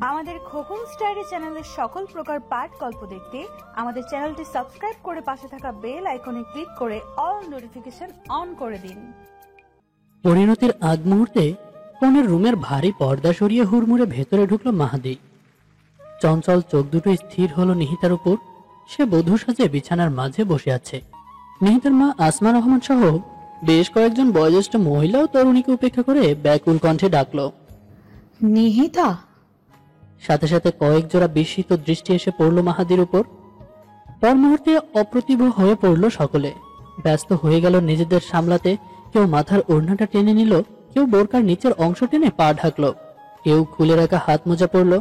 আমাদের খোকন স্টাইরি চ্যানেলের সকল প্রকার পাঠ গল্প দেখতে আমাদের চ্যানেলটি সাবস্ক্রাইব করে পাশে থাকা বেল আইকনে ক্লিক করে অল নোটিফিকেশন অন করে দিন। পরিণতির আগ মুহূর্তে কনের রুমের ভারী পর্দা সরিয়ে হুড়মুড়ে ভেতরে ঢুকলো মাহাদি। চঞ্চল চোখ দুটো স্থির হলো নিহিতার উপর। সে বধূ সাজে বিছানার মাঝে বসে আছে। নিহিতার মা আসমা রহমান সহ বেশ কয়েকজন বয়োজ্যেষ্ঠ মহিলা ও তরুণীকে উপেক্ষা করে ব্যাকুল কণ্ঠে ডাকলো, নিহিতা। সাথে সাথে কয়েক জোড়া বিস্মিত দৃষ্টি এসে পড়ল মাহাদির উপর। পর মুহূর্তে অপ্রতিভ হয়ে পড়ল সকলে। ব্যস্ত হয়ে গেল নিজেদের সামলাতে। কেউ মাথার ওড়নাটা টেনে নিল, কেউ বোরকার নিচের অংশ টেনে পা ঢাকলো, কেউ খুলে রাখা হাত মোজা পরল,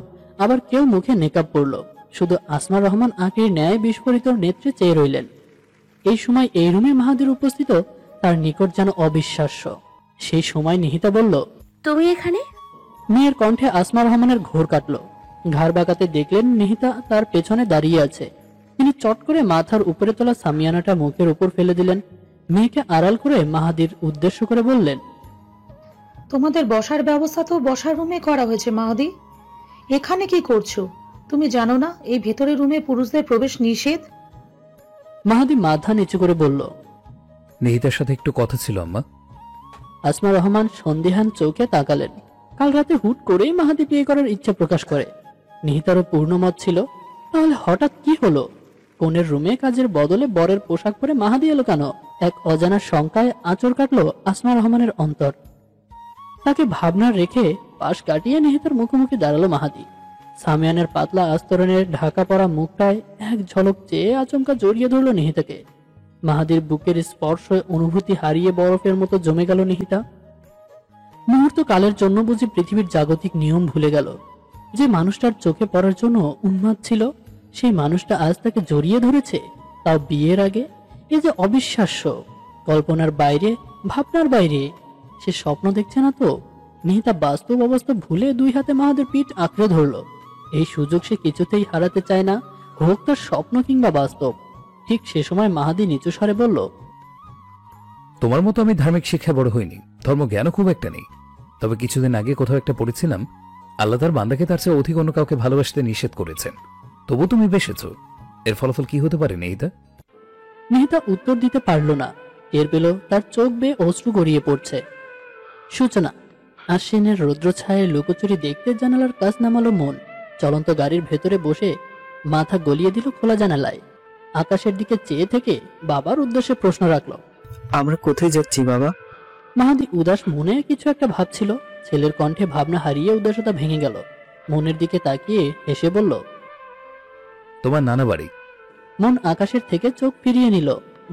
আবার কেউ মুখে নেকাব পরল। শুধু আসমা রহমান আঁকির ন্যায় বিস্ফোরিত নেত্রে চেয়ে রইলেন। এই সময় এই রুমে মাহাদির উপস্থিত তার নিকট যেন অবিশ্বাস্য। সেই সময় নিহিতা বলল, তুমি এখানে? মেয়ের কণ্ঠে আসমা রহমানের ঘোর কাটল। ঘাড় বাঁকাতে দেখলেন নিহিতা তার পেছনে দাঁড়িয়ে আছে। তিনি চট করে মাথার উপরে তোলা সামিয়ানাটা মুখের উপর ফেলে দিলেন। মেয়েকে আড়াল করে মাহাদির উদ্দেশ্য করে বললেন, তোমাদের বসার ব্যবস্থা তো বসার রুমে করা হয়েছে মাহাদি, এখানে কি করছো? তুমি জানো না এই ভেতরের রুমে পুরুষদের প্রবেশ নিষেধ? মাহাদি মাথা নিচু করে বলল, নিহিতার সাথে একটু কথা ছিল আম্মা। আসমা রহমান সন্দেহান চোখে তাকালেন। কাল রাতে হুট করেই মাহাদি বিয়ে করার ইচ্ছা প্রকাশ করে। নিহিতারও পূর্ণমত ছিল। তাহলে হঠাৎ কি হলো? কনের রুমে কাজের বদলে বরের পোশাক পরে মাহাদি এলো কেন? এক অজানা শঙ্কায় আঁচড় কাটলো আসমা রহমানের অন্তর। তাকে ভাবনার রেখে পাশ কাটিয়ে নিহিতার মুখোমুখি দাঁড়ালো মাহাদি। সামিয়ানের পাতলা আস্তরণের ঢাকা পড়া মুখটায় এক ঝলক চেয়ে আচমকা জড়িয়ে ধরল নিহিতাকে। মাহাদির বুকের স্পর্শ অনুভূতি হারিয়ে বরফের মতো জমে গেল নিহিতা। মুহূর্ত কালের জন্য বুঝি পৃথিবীর জাগতিক নিয়ম ভুলে গেল। যে মানুষটার চোখে পড়ার জন্য উন্মাদ ছিল, সেই মানুষটা আজ তাকে জড়িয়ে ধরেছে, তাও বিয়ের আগে। এ যে অবিশ্বাস্য, কল্পনার বাইরে, ভাবনার বাইরে। সে স্বপ্ন দেখছে না তো? নিহিতা বাস্তব অবস্থা ভুলে দুই হাতে মাহাদের পিঠ আঁকড়ে ধরল। এই সুযোগ সে কিছুতেই হারাতে চায় না, হোক তার স্বপ্ন কিংবা বাস্তব। ঠিক সে সময় মাহাদি নিচু স্বরে বলল, তোমার মতো আমি ধার্মিক শিক্ষা বড় হইনি, ধর্মজ্ঞানও খুব একটা নেই। তবে কিছুদিন আগে কোথাও একটা পড়েছিলাম, আল্লাহ তার বান্দাকে তার চেয়ে অধিক অন্য কাউকে ভালোবাসতে নিষেধ করেছেন। তবু তুমি বেসেছ। এর ফলাফল কি হতে পারে নিহিতা? নিহিতা উত্তর দিতে পারল না। টের পেল তার চোখ বেয়ে অশ্রু গড়িয়ে পড়ছে। সূচনা। আশ্বিনের রৌদ্র ছায়ে লুকোচুরি দেখতে জানালার কাজ নামালো মন। চলন্ত গাড়ির ভেতরে বসে মাথা গলিয়ে দিল খোলা জানালায়। আকাশের দিকে চেয়ে থেকে বাবার উদ্দেশ্যে প্রশ্ন রাখল, আমরা কোথায় যাচ্ছি বাবা? মাহাদি উদাস মনে কিছু একটা ভাবছিল। ছেলের কণ্ঠে ভাবনা হারিয়ে উদাসতা ভেঙে গেল। মনের দিকে তাকিয়ে হেসে বলল, তোমার নানা বাড়ি। মন আকাশের থেকে চোখ ফিরিয়ে নিল।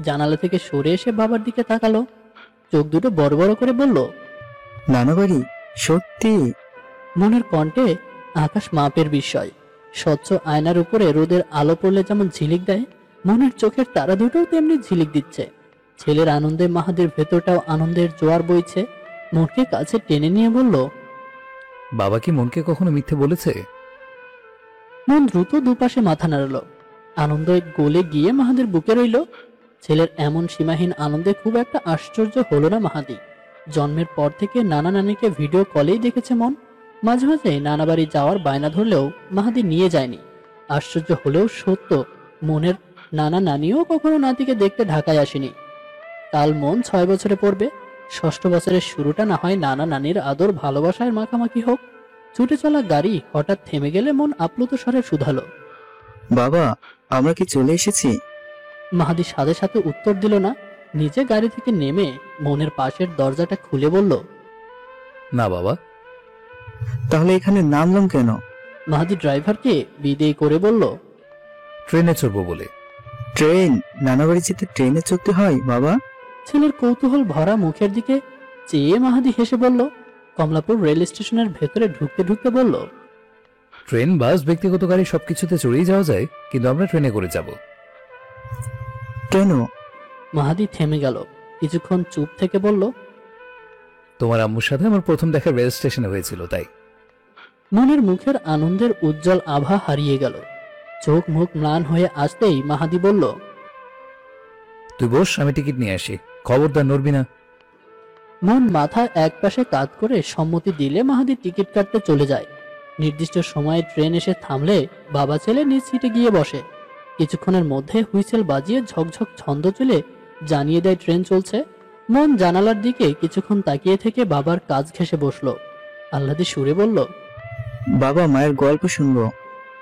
জানালা থেকে সরে এসে বাবার দিকে তাকালো। চোখ দুটো বড় বড় করে বলল, নানা বাড়ি? সত্যি? মনের কণ্ঠে আকাশ মাপের বিস্ময়। স্বচ্ছ আয়নার উপরে রোদের আলো পড়লে যেমন ঝিলিক দেয়, মনের চোখের তারা দুটোও তেমনি ঝিলিক দিচ্ছে। ছেলের আনন্দে মাহাদের ভেতরটাও আনন্দের জোয়ার বইছে। মনকে কাছে টেনে নিয়ে বলল, বাবা কি মনকে কখনো মিথ্যে বলেছে? মন দ্রুত দুপাশে মাথা নাড়ল। আনন্দে গলে গিয়ে মাহাদের বুকে রইল। ছেলের এমন সীমাহীন আনন্দে খুব একটা আশ্চর্য হলো না মাহাদি। জন্মের পর থেকে নানা নানিকে ভিডিও কলেই দেখেছে মন। মাঝে মাঝে নানা বাড়ি যাওয়ার বায়না ধরলেও মাহাদি নিয়ে যায়নি। আশ্চর্য হলেও সত্য, মনের নানা নানিও কখনো নাতিকে দেখতে ঢাকায় আসেনি। কাল মন 6 বছরে পড়বে। 6ষ্ঠ বছরের শুরুটা না হয় নানা নানির আদর ভালোবাসায় মাখামাখি হোক। ছুটে চলা গাড়ি হঠাৎ থেমে গেলে মন আপ্লুত স্বরে শুধালো, বাবা, আমরা কি চলে এসেছি? মাহাদি সাথে সাথে উত্তর দিল না। নিজে গাড়ি থেকে নেমে মনের পাশের দরজাটা খুলে বলল, না বাবা। তাহলে এখানে নামলাম কেন? মাহাদি ড্রাইভারকে বিদেয় করে বলল, ট্রেনে চড়বো বলে। ট্রেন? নানা বাড়ি যেতে ট্রেনে চড়তে হয় বাবা? ছেলের কৌতূহল ভরা মুখের দিকে চেয়ে মাহাদি হেসে বলল। কমলাপুর রেল স্টেশনের ভেতরে ঢুকতে ঢুকতে বলল, ট্রেন, বাস, ব্যক্তিগত গাড়ি সবকিছুতে চড়েই যাওয়া যায়, কিন্তু আমরা ট্রেনে করে যাব। কেন? মাহাদি থেমে গেল। কিছুক্ষণ চুপ থেকে বলল, তোমার আম্মুর সাথে আমার প্রথম দেখা রেল স্টেশনে হয়েছিল, তাই। মনের মুখের আনন্দের উজ্জ্বল আভা হারিয়ে গেল। চোখ মুখ ম্লান হয়ে আসতেই মাহাদি বলল, তুই বস, আমি টিকিট নিয়ে আসি। খবরদার নড়বি না। মন মাথা একপাশে কাত করে সম্মতি দিলে মাহাদি টিকিট কাটতে চলে যায়। নির্দিষ্ট সময়ে ট্রেন এসে থামলে বাবা ছেলে নিজ সিটে গিয়ে বসে। কিছুক্ষণের মধ্যে হুইসেল বাজিয়ে ঝকঝক ছন্দ চলে জানিয়ে দেয় ট্রেন চলছে। মন জানালার দিকে কিছুক্ষণ তাকিয়ে থেকে বাবার কাজ ঘেঁষে বসলো। আহ্লাদে সুরে বলল, বাবা মায়ের গল্প শুনবো।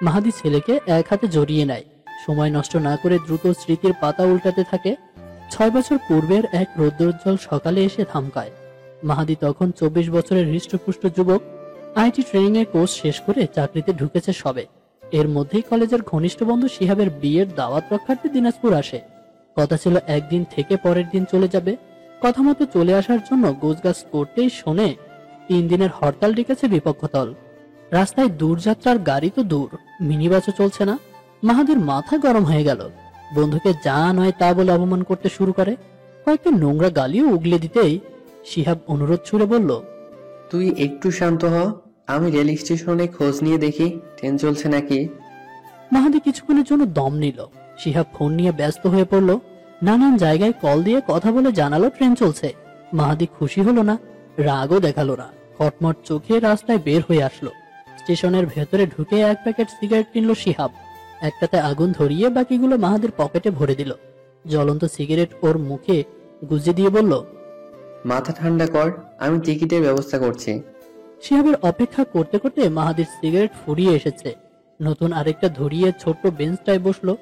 মাহাদি ছেলেকে এক হাতে জড়িয়ে নেয়। সময় নষ্ট না করে দ্রুত স্মৃতির পাতা উল্টাতে থাকে। 6 বছর পূর্বের এক রৌদ্রোজ্জ্বল সকালে এসে থামকায়। মাহাদি তখন 24 বছরের হৃষ্টপুষ্ট যুবক। আইটি ট্রেনিং এর কোর্স শেষ করে চাকরিতে ঢুকেছে সবে। এর মধ্যেই কলেজের ঘনিষ্ঠ বন্ধু শিহাবের বিয়ের দাওয়াত রক্ষার্থে দিনাজপুর আসে। কথা ছিল একদিন থেকে পরের দিন চলে যাবে। কথা মতো চলে আসার জন্য গোছগাছ করতেই শোনে 3 দিনের হরতাল ডেকেছে বিপক্ষতল। রাস্তায় দূরযাত্রার গাড়ি তো দূর, মিনি বাসও চলছে না। মাহাদির মাথা গরম হয়ে গেল। বন্ধুকে যা নয় তা বলে অপমান করতে শুরু করে। কয়েকটা নোংরা গালিও উগলে দিতেই শিহাব অনুরোধ ছুড়ে বলল, তুই একটু শান্ত হ, আমি রেল স্টেশনে খোঁজ নিয়ে দেখি ট্রেন চলছে নাকি। মাহাদি কিছুক্ষণের জন্য দম নিল। শিহাব ফোন নিয়ে ব্যস্ত হয়ে পড়ল। নানান জায়গায় কল দিয়ে কথা বলে জানালো ট্রেন চলছে। মাহাদি খুশি হলো না, রাগও দেখালো না। কটমট চোখে রাস্তায় বের হয়ে আসলো। স্টেশনের ভেতরে ঢুকে 1 প্যাকেট সিগারেট কিনলো শিহাব। একটাতে আগুন ধরিয়ে বাকিগুলো মাহাদির পকেটে ভরে দিল। জ্বলন্ত সিগারেট ওর মুখে গুজে দিয়ে বলল, মাথা ঠান্ডা কর, আমি টিকিটের ব্যবস্থা করছি। শিহাবের অপেক্ষা করতে করতে মাহাদির সিগারেট ফুরিয়ে এসেছে। নতুন আরেকটা ধরিয়ে ছোট্ট বেঞ্চটায় বসলো।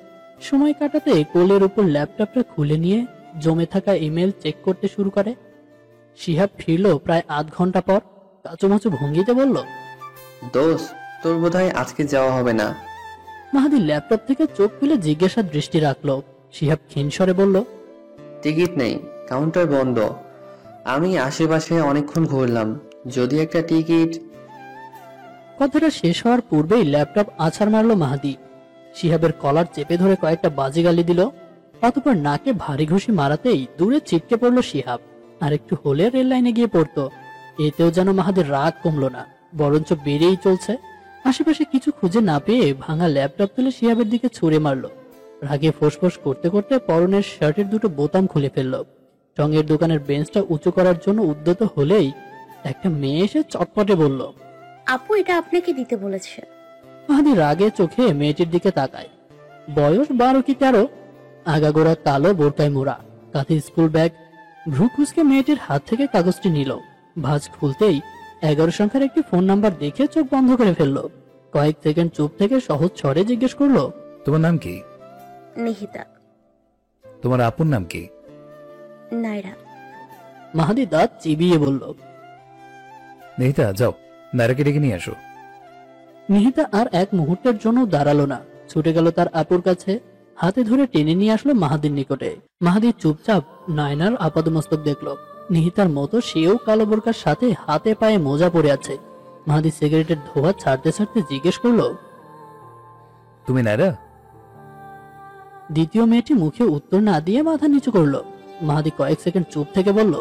সময় কাটাতে কোলের উপর ল্যাপটপটা খুলে নিয়ে জমে থাকা ইমেল চেক করতে শুরু করে। শিহাব ফিরল প্রায় আধ ঘন্টা পর। কাচুমাচু ভঙ্গিতে বলল, দোস্ত, তোর বোধহয় আজকে যাওয়া হবে না। মাহাদি ল্যাপটপ থেকে চোখ তুলে জিজ্ঞাসার দৃষ্টি রাখলো। শিহাব ক্ষীণস্বরে বলল, টিকিট নেই, কাউন্টার বন্ধ। আমি আশেপাশে অনেকক্ষণ ঘুরলাম, যদি একটা টিকিট। কথাটা শেষ হওয়ার পূর্বেই ল্যাপটপ আছাড় মারলো মাহাদি। শিহাবের কলার চেপে ধরে কয়েকটা বাজে গালি দিল। অতঃপর নাকে ভারী ঘুষি মারাতেই দূরে ছিটকে পড়লো শিহাব। আর একটু হলে রেল লাইনে গিয়ে পড়তো। এতেও যেন মাহাদির রাগ কমলো না, বরঞ্চ বেড়েই চলছে। আশেপাশে কিছু খুঁজে না পেয়ে ভাঙা ল্যাপটপ তুলে শিহাবের দিকে ছুঁড়ে মারলো। রাগে ফোঁস করতে করতে পরনের শার্টের দুটো বোতাম খুলে ফেললো। রঙের দোকানের বেঞ্চটা উঁচু করার জন্য উদ্যত হলেই একটা মেয়ে এসে চটপটে বলল, আপু, এটা আপনাকে দিতে বলেছে। মাহাদি রাগে চোখে মেয়েটির দিকে তাকায়। বয়স 12 কি 13। আগাগোড়া কালো বোরকায় মোড়া, কাঁধে স্কুল ব্যাগ। ভ্রু কুঁচকে মেয়েটির হাত থেকে কাগজটি নিল। ভাঁজ খুলতেই 11 সংখ্যার একটি ফোন নাম্বার দেখে চোখ বন্ধ করে ফেললো। কয়েক সেকেন্ড চুপ থেকে সহজ স্বরে জিজ্ঞেস করলো, তোমার নাম কি? নিহিতা। তোমার আপুর নাম কি? নাইরা। মাহাদি দাঁত চিবিয়ে বলল। নিহিতা, যাও নায়রাকে ডেকে নিয়ে আসো। নিহিতা আর এক মুহূর্তের জন্য দাঁড়ালো না, ছুটে গেল তার আপুর কাছে। হাতে ধরে টেনে নিয়ে আসলো মাহাদির নিকটে। মাহাদি চুপচাপ নায়নার আপাদমস্তক দেখলো। নিহিতার মতো সেও কালো বোরকার সাথে হাতে পায়ে মোজা পরে আছে। মাহাদি সিগারেটের ধোঁয়া ছাড়তে ছাড়তে জিজ্ঞেস করলো, তুমি নায়রা? দ্বিতীয় মেয়েটি মুখে উত্তর না দিয়ে মাথা নিচু করলো। মাহাদি কয়েক সেকেন্ড চুপ থেকে বলল,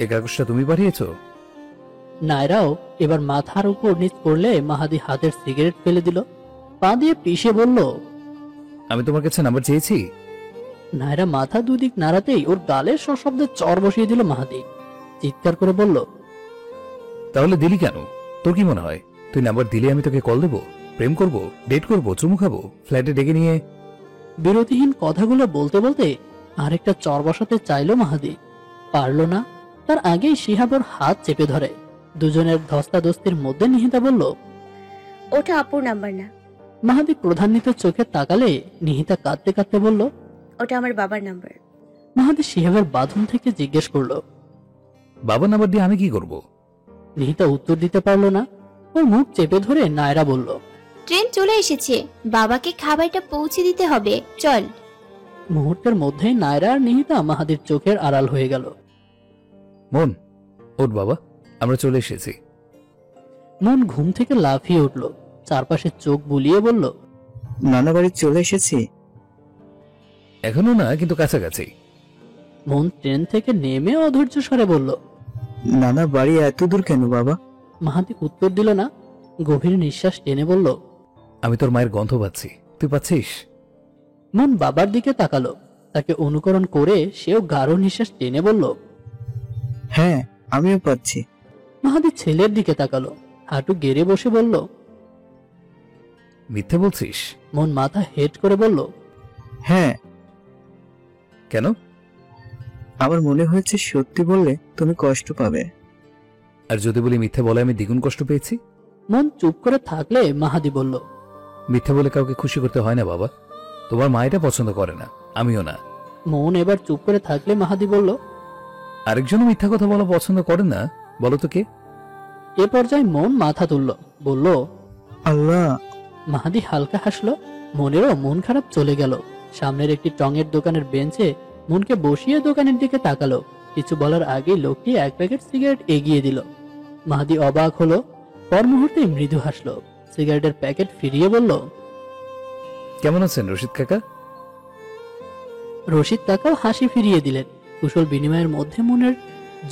এই কাগজটা তুমি পাঠিয়েছো? নায়রাও এবার মাথার উপর নিচ করলে মাহাদি হাতের সিগারেট ফেলে দিল। পা দিয়ে পিষে বলল, আমি তোমার কাছে নাম্বার চেয়েছি? নায়রা মাথা দুদিক নাড়াতেই ওর গালে সশব্দে চর বসিয়ে দিল মাহাদি। চিৎকার করে বলল, তাহলে দিলি কেন? তোর কি মনে হয় তুই নাম্বার দিলে আমি তোকে কল দেবো, প্রেম করব, ডেট করব, চুমু খাবো, ফ্ল্যাটে ডেকে নিয়ে? বিরতিহীন কথাগুলো বলতে বলতে আরেকটা চর বসাতে চাইলো মাহাদি, পারল না। তার আগেই শিহাব ওর হাত চেপে ধরে। দুজনের ধস্তাধস্তির মধ্যে নিহিতা বলল, ওটা আপুর নাম্বার না, মাহাদি প্রধান্বিত চোখে তাকালে নিহিতা কাঁদতে কাঁদতে বলল, ওটা আমার বাবার নাম্বার। মাহাদি শিহাবের বাঁধন থেকে জিজ্ঞেস করলো, বাবার নাম্বার দিয়ে আমি কি করব? নিহিতা উত্তর দিতে পারলো না। ওর মুখ চেপে ধরে নায়রা বলল, ট্রেন চলে এসেছে, বাবাকে খাবারটা পৌঁছে দিতে হবে, চল। মুহূর্তের মধ্যে নায়রা আর নিহিতা মাহাদির চোখের আড়াল হয়ে গেল। মন, ওঠ বাবা, আমরা চলে এসেছি। মন ঘুম থেকে লাফিয়ে উঠল, চারপাশে চোখ বুলিয়ে বলল, নানা বাড়ি চলে এসেছি। এখনো না, কিন্তু কাছাকাছি। মন ট্রেন থেকে নেমে অধৈর্য স্বরে বলল, নানা বাড়ি এত দূর কেন বাবা? মাহাদি উত্তর দিল না। গভীর নিঃশ্বাস টেনে বলল, আমি তোর মায়ের গন্ধ পাচ্ছি, তুই পাচ্ছিস? মন বাবার দিকে তাকালো। তাকে অনুকরণ করে সেও গাঢ় নিঃশ্বাস টেনে বলল, হ্যাঁ, আমিও পাচ্ছি। মাহাদি ছেলের দিকে তাকালো, হাঁটু গেড়ে বসে বলল। মিথ্যে বলছিস? মন মাথা হেট করে বলল। হ্যাঁ, কেন? আমার মনে হয়েছে সত্যি বললে তুমি কষ্ট পাবে। আর যদি বলি মিথ্যে বলে আমি দ্বিগুণ কষ্ট পেয়েছি? মন চুপ করে থাকলে মাহাদি বলল। মিথ্যে বলে কাউকে খুশি করতে হয় না বাবা। তোমার মা এটা পছন্দ করে না, আমিও না। মন এবার চুপ করে থাকলে মাহাদি বলল। আরেকজনও মিথ্যা কথা বলা পছন্দ করে না, বলো তো কে? এ পর্যায়ে মন মাথা তুলল, বলল আল্লাহ। মাহাদি হালকা হাসলো। মনেরও মন খারাপ চলে গেল। সামনের একটি টঙের দোকানের বেঞ্চে মনকে বসিয়ে দোকানের দিকে তাকালো। কিছু বলার আগেই লোকটি এক প্যাকেট সিগারেট এগিয়ে দিল। মাহাদি অবাক হলো, পর মুহূর্তে মৃদু হাসলো, সিগারেটের প্যাকেট ফিরিয়ে বলল। কেমন আছেন রশিদ কাকা? রশিদ কাকাও হাসি ফিরিয়ে দিলেন। কুশল বিনিময়ের মধ্যে মনের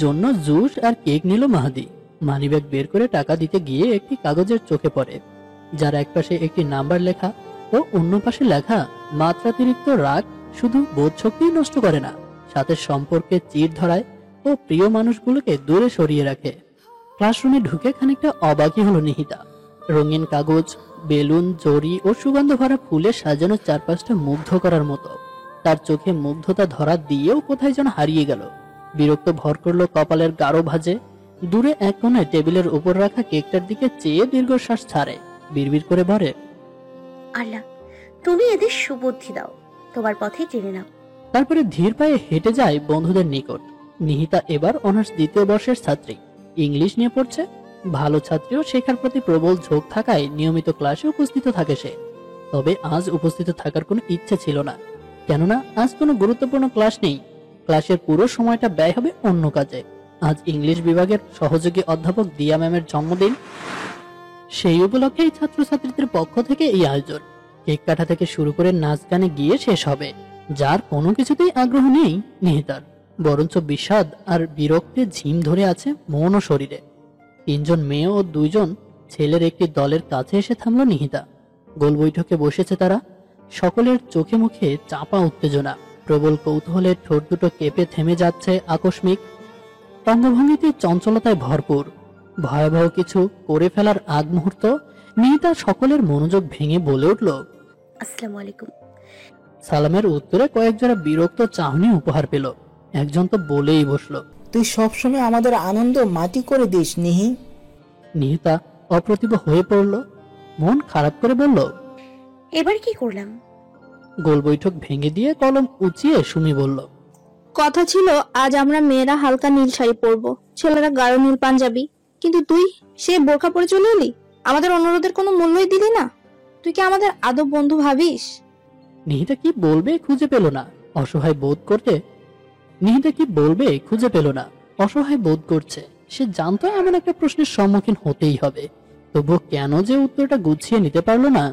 জন্য জুস আর কেক নিল মাহাদি। মানিব্যাগ বের করে টাকা দিতে গিয়ে একটি কাগজের চোখে পড়ে, যার এক পাশে একটি নাম্বার লেখা ও অন্য পাশে লেখা মাত্রাতিরিক্ত রাগ শুধু বোধ শক্তি নষ্ট করে না, সাথে সম্পর্কে চিড় ধরায় ও প্রিয় মানুষগুলোকে দূরে সরিয়ে রাখে। ক্লাসরুমে ঢুকে খানিকটা অবাকই হলো নিহিতা। রঙিন কাগজ, বেলুন, জরি ও সুগন্ধ ভরা ফুলে সাজানো চারপাশটা মুগ্ধ করার মতো। তার চোখে মুগ্ধতা ধরা দিয়েও কোথায় যেন হারিয়ে গেল। বিরক্ত ভর করলো কপালের গাঢ় ভাঁজে। দূরে এক কোণায় টেবিলের উপর রাখা কেকটার দিকে চেয়ে দীর্ঘশ্বাস ছাড়ে, বিড়বিড় করে বলে, আল্লাহ, তুমি এদের সুবুদ্ধি দাও, তোমার পথে টেনে নাও। তারপরে ধীর পায়ে হেঁটে যায় বন্ধুদের নিকট। নিহিতা এবার অনার্স দ্বিতীয় বর্ষের ছাত্রী, ইংলিশ নিয়ে পড়ছে। ভালো ছাত্রীও শেখার প্রতি প্রবল ঝোঁক থাকায় নিয়মিত ক্লাসে উপস্থিত থাকে সে। তবে আজ উপস্থিত থাকার কোনো ইচ্ছে ছিল না, কেননা আজ কোনো গুরুত্বপূর্ণ ক্লাস নেই। ক্লাসের পুরো সময়টা ব্যয় হবে অন্য কাজে। আজ ইংলিশ বিভাগের সহযোগী অধ্যাপক দিয়া ম্যামের জন্মদিন। সেই উপলক্ষেই ছাত্রছাত্রীদের পক্ষ থেকে এই আয়োজন। কেক কাটা থেকে শুরু করে নাচ গানে গিয়ে শেষ হবে। যার কোনো কিছুতেই আগ্রহ নেই নিহিতার, বরঞ্চ বিষাদ আর বিরক্তে ঝিম ধরে আছে মন ও শরীরে। 3 জন মেয়ে ও 2 জন ছেলের একটি দলের কাছে এসে থামলো নিহিতা। গোল বৈঠকে বসেছে তারা। সকলের চোখে মুখে চাপা উত্তেজনা, প্রবল কৌতূহলে ঠোঁট দুটো কেঁপে থেমে যাচ্ছে আকস্মিক। অঙ্গভঙ্গিতে চঞ্চলতায় ভরপুর। ভয়াবহ কিছু করে ফেলার আগ মুহূর্ত। নিহিতা সকলের মনোযোগ ভেঙে বলে উঠল, আসসালামু আলাইকুম। সালামের উত্তরে কয়েক জোড়া বিরক্ত চাহনি উপহার পেল। একজন তো বলেই বসলো, তুই সবসময় আমাদের আনন্দ মাটি করে দিস নিহি। নিহিতা অপ্রতিভ হয়ে পড়ল, মন খারাপ করে বলল, এবার কি করলাম? গোল বৈঠক ভেঙে দিয়ে কলম উঁচিয়ে সুমি বলল, কথা ছিল আজ আমরা মেয়েরা হালকা নীল শাড়ি পরবো, ছেলেরা গাঢ় নীল পাঞ্জাবি, কিন্তু তুই সে বোরখা পরে চলে এলি। আমাদের অনুরোধের কোনো মূল্যই দিলি না। তুই কি আমাদের আদৌ বন্ধু ভাবিস? নিহিতা কি বলবে খুঁজে পেল না, অসহায় বোধ করতে। নিহিতা কি বলবে খুঁজে পেল না, অসহায় বোধ করছে। সে জানতো এমন একটা প্রশ্নের সম্মুখীন হতেই হবে, তবুও কেন যে উত্তরটা গুছিয়ে নিতে পারলো না।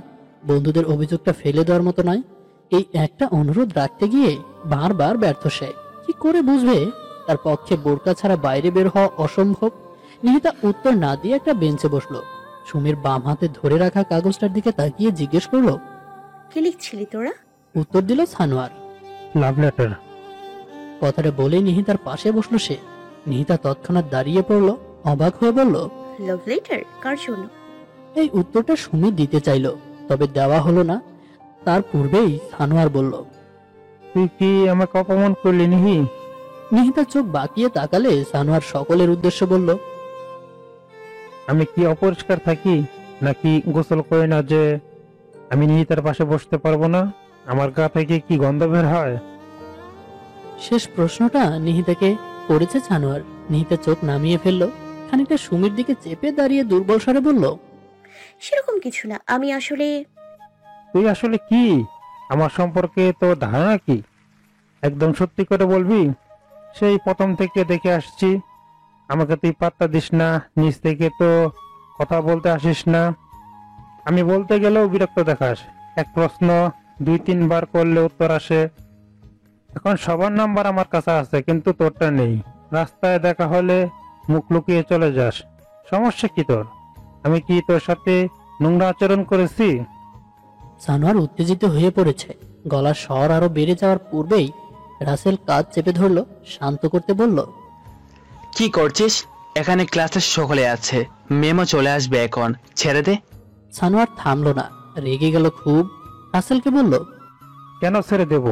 বন্ধুদের অভিযোগটা ফেলে দেওয়ার মতো নয়। এই একটা অনুরোধ রাখতে গিয়ে বারবার ব্যর্থ সে। কি করে বুঝবে তার পক্ষে বোরকা ছাড়া বাইরে বের হওয়া অসম্ভব? নিহিতা উত্তর না দিয়ে একটা বেঞ্চে বসলো। সুমির বাম হাতে ধরে রাখা কাগজটার দিকে তাকিয়ে জিজ্ঞেস করলো, কি লিখছিলি তোরা? উত্তর দিল সানোয়ার, লাভ লেটার। কথাটা বলেই নিহিতার পাশে বসলো সে। নিহিতা তৎক্ষণাৎ দাঁড়িয়ে পড়লো, অবাক হয়ে বলল, লাভ লেটার কার জন্য? এই উত্তরটা সুমি দিতে চাইলো, তবে দেওয়া হলো না। তার পূর্বেই সানোয়ার বলল, তুই কি আমাকে অপমান করলি নিহি? নিহিতা চোখ বাঁকিয়ে তাকালে সানোয়ার সকলের উদ্দেশ্য বলল, আমি কি অপরিষ্কার থাকি নাকি গোসল করে না যে আমি নিহিতার পাশে বসতে পারবো না? আমার গা থেকে কি গন্ধ বের হয়? শেষ প্রশ্নটা নিহিতাকে করেছে সানোয়ার। নিহিতা চোখ নামিয়ে ফেললো, খানিকটা সুমির দিকে চেপে দাঁড়িয়ে দুর্বল স্বরে বলল, সেরকম কিছু না, আমি আসলে। তুই আসলে কি? আমার সম্পর্কে তোর ধারণা কি? একদম সত্যি করে বলবি? সেই প্রথম থেকে দেখে আসছি আমাকে তুই পাত্তা দিস না, নিজ থেকে তো কথা বলতে আসিস না। আমি বলতে গেলেও বিরক্ত দেখাস। এক প্রশ্ন 2-3 বার করলে উত্তর আসে। এখন সবার নাম্বার আমার কাছে আছে, কিন্তু তোরটা নেই। রাস্তায় দেখা হলে মুখ লুকিয়ে চলে যাস। সমস্যা কি তোর? আমি কি তোর সাথে নোংরা আচরণ করেছি? সানোয়ার উত্তেজিত হয়ে পড়েছে। গলার স্বর আরো বেড়ে যাওয়ার পূর্বেই রাসেল কাঁধ চেপে ধরলো, শান্ত করতে বলল, কি করছিস? এখানে ক্লাসের সকলে আছে, মেমো চলে আসবে এখন, ছেড়ে দে। সানোয়ার থামলো না, রেগে গেল খুব। রাসেলকে বলল, কেন ছেড়ে দেব?